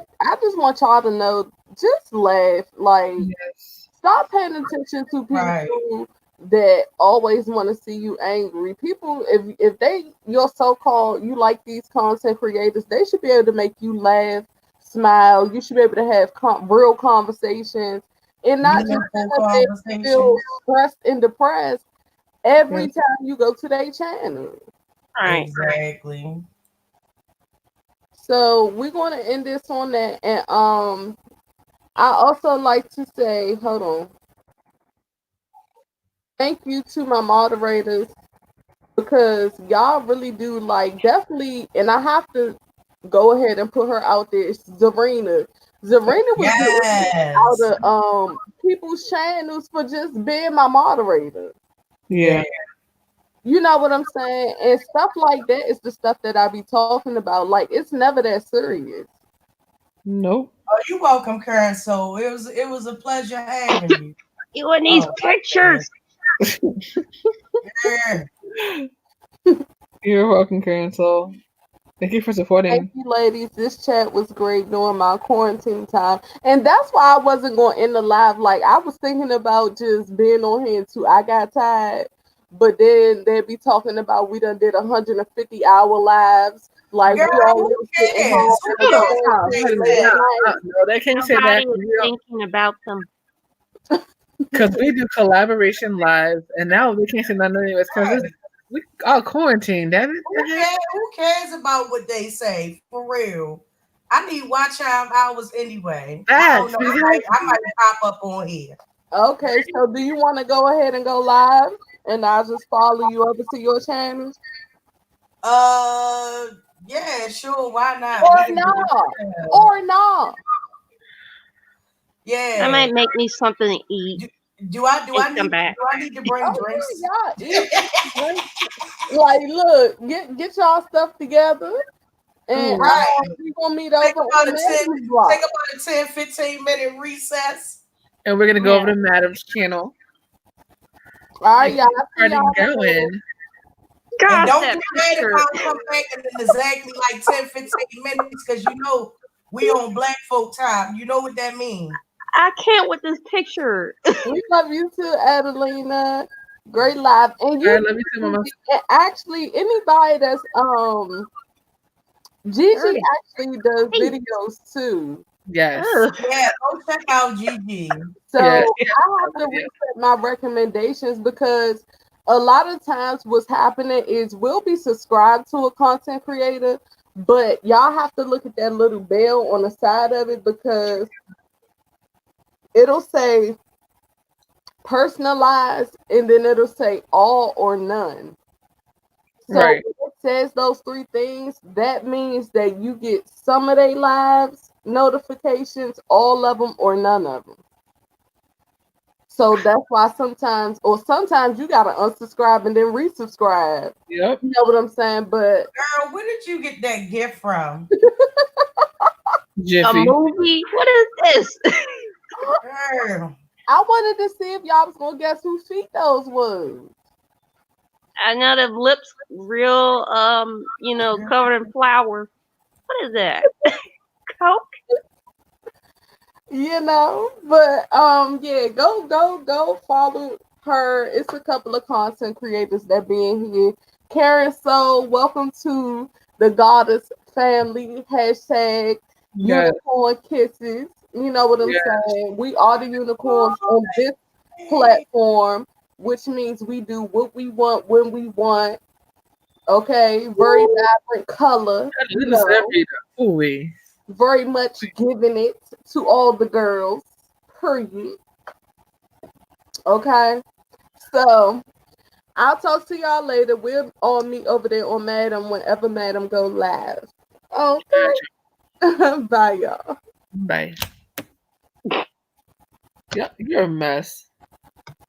y'all to know, just laugh. Like, stop paying attention to people that always want to see you angry. People, if they your so-called, you like these content creators, they should be able to make you laugh, smile. You should be able to have real conversations and not just feel stressed and depressed every time you go to their channel. Right. Exactly. So we're going to end this on that. And I also like to say, hold on. Thank you to my moderators, because y'all really do definitely, and I have to go ahead and put her out there. It's Zarina. Zarina was out of people's channels for just being my moderator. Yeah. You know what I'm saying? And stuff like that is the stuff that I be talking about. Like, it's never that serious. Nope. Oh, you're welcome, Karen. So it was a pleasure having you. You and these pictures. Yeah. You're welcome, Karen. So thank you for supporting. Thank you, ladies. This chat was great during my quarantine time. And that's why I wasn't going to end the live. Like, I was thinking about just being on here until I got tired. But then they'd be talking about we done did 150-hour lives. Like, girl, we all who cares? No, they can't say that. Nobody is thinking about them. Because we do collaboration live, and now we can't say nothing anyways because we are quarantined. Damn it! Who cares about what they say? For real, I need watch time hours anyway. I don't know. I might pop up on here. Okay, so do you want to go ahead and go live, and I'll just follow you over to your channel? Yeah, sure. Why not? Or not? Yeah. That might make me something to eat. Do I need to bring drinks? Like, look, get y'all stuff together, and we gonna meet over. Take about a 10-15 minute recess, and we're gonna go over to Madam's channel. All right, y'all. Going. And don't get mad if I come back in exactly like 10-15 minutes, because you know we on Black folk time. You know what that means. I can't with this picture. We love you too, Adelina. Great live. And you love you too, Mama. Actually, anybody that's Gigi actually does videos too. Yes. Yeah, go check out Gigi. So I have to reset my recommendations, because a lot of times what's happening is we'll be subscribed to a content creator, but y'all have to look at that little bell on the side of it, because it'll say personalized and then it'll say all or none. So when it says those three things, that means that you get some of their lives notifications, all of them, or none of them. So that's why sometimes you gotta unsubscribe and then resubscribe. Yep. You know what I'm saying? But Girl, where did you get that gift from? A Jiffy. movie? What is this? Girl. I wanted to see if y'all was gonna guess whose feet those was. I know the lips real covered in flowers. What is that? Coke? You know, but yeah, go follow her. It's a couple of content creators that be in here. Karen Soul, welcome to the Goddess family. Hashtag Yes. unicorn kisses. You know what I'm Yes. saying? We are the unicorns on this platform, which means we do what we want when we want. Okay, very vibrant color. You know, Ooh-wee. very much giving it to all the girls. Period. Okay, so I'll talk to y'all later. We'll all meet over there on Madam whenever Madam go live. Okay. Bye, y'all. Bye. Yep, you're a mess.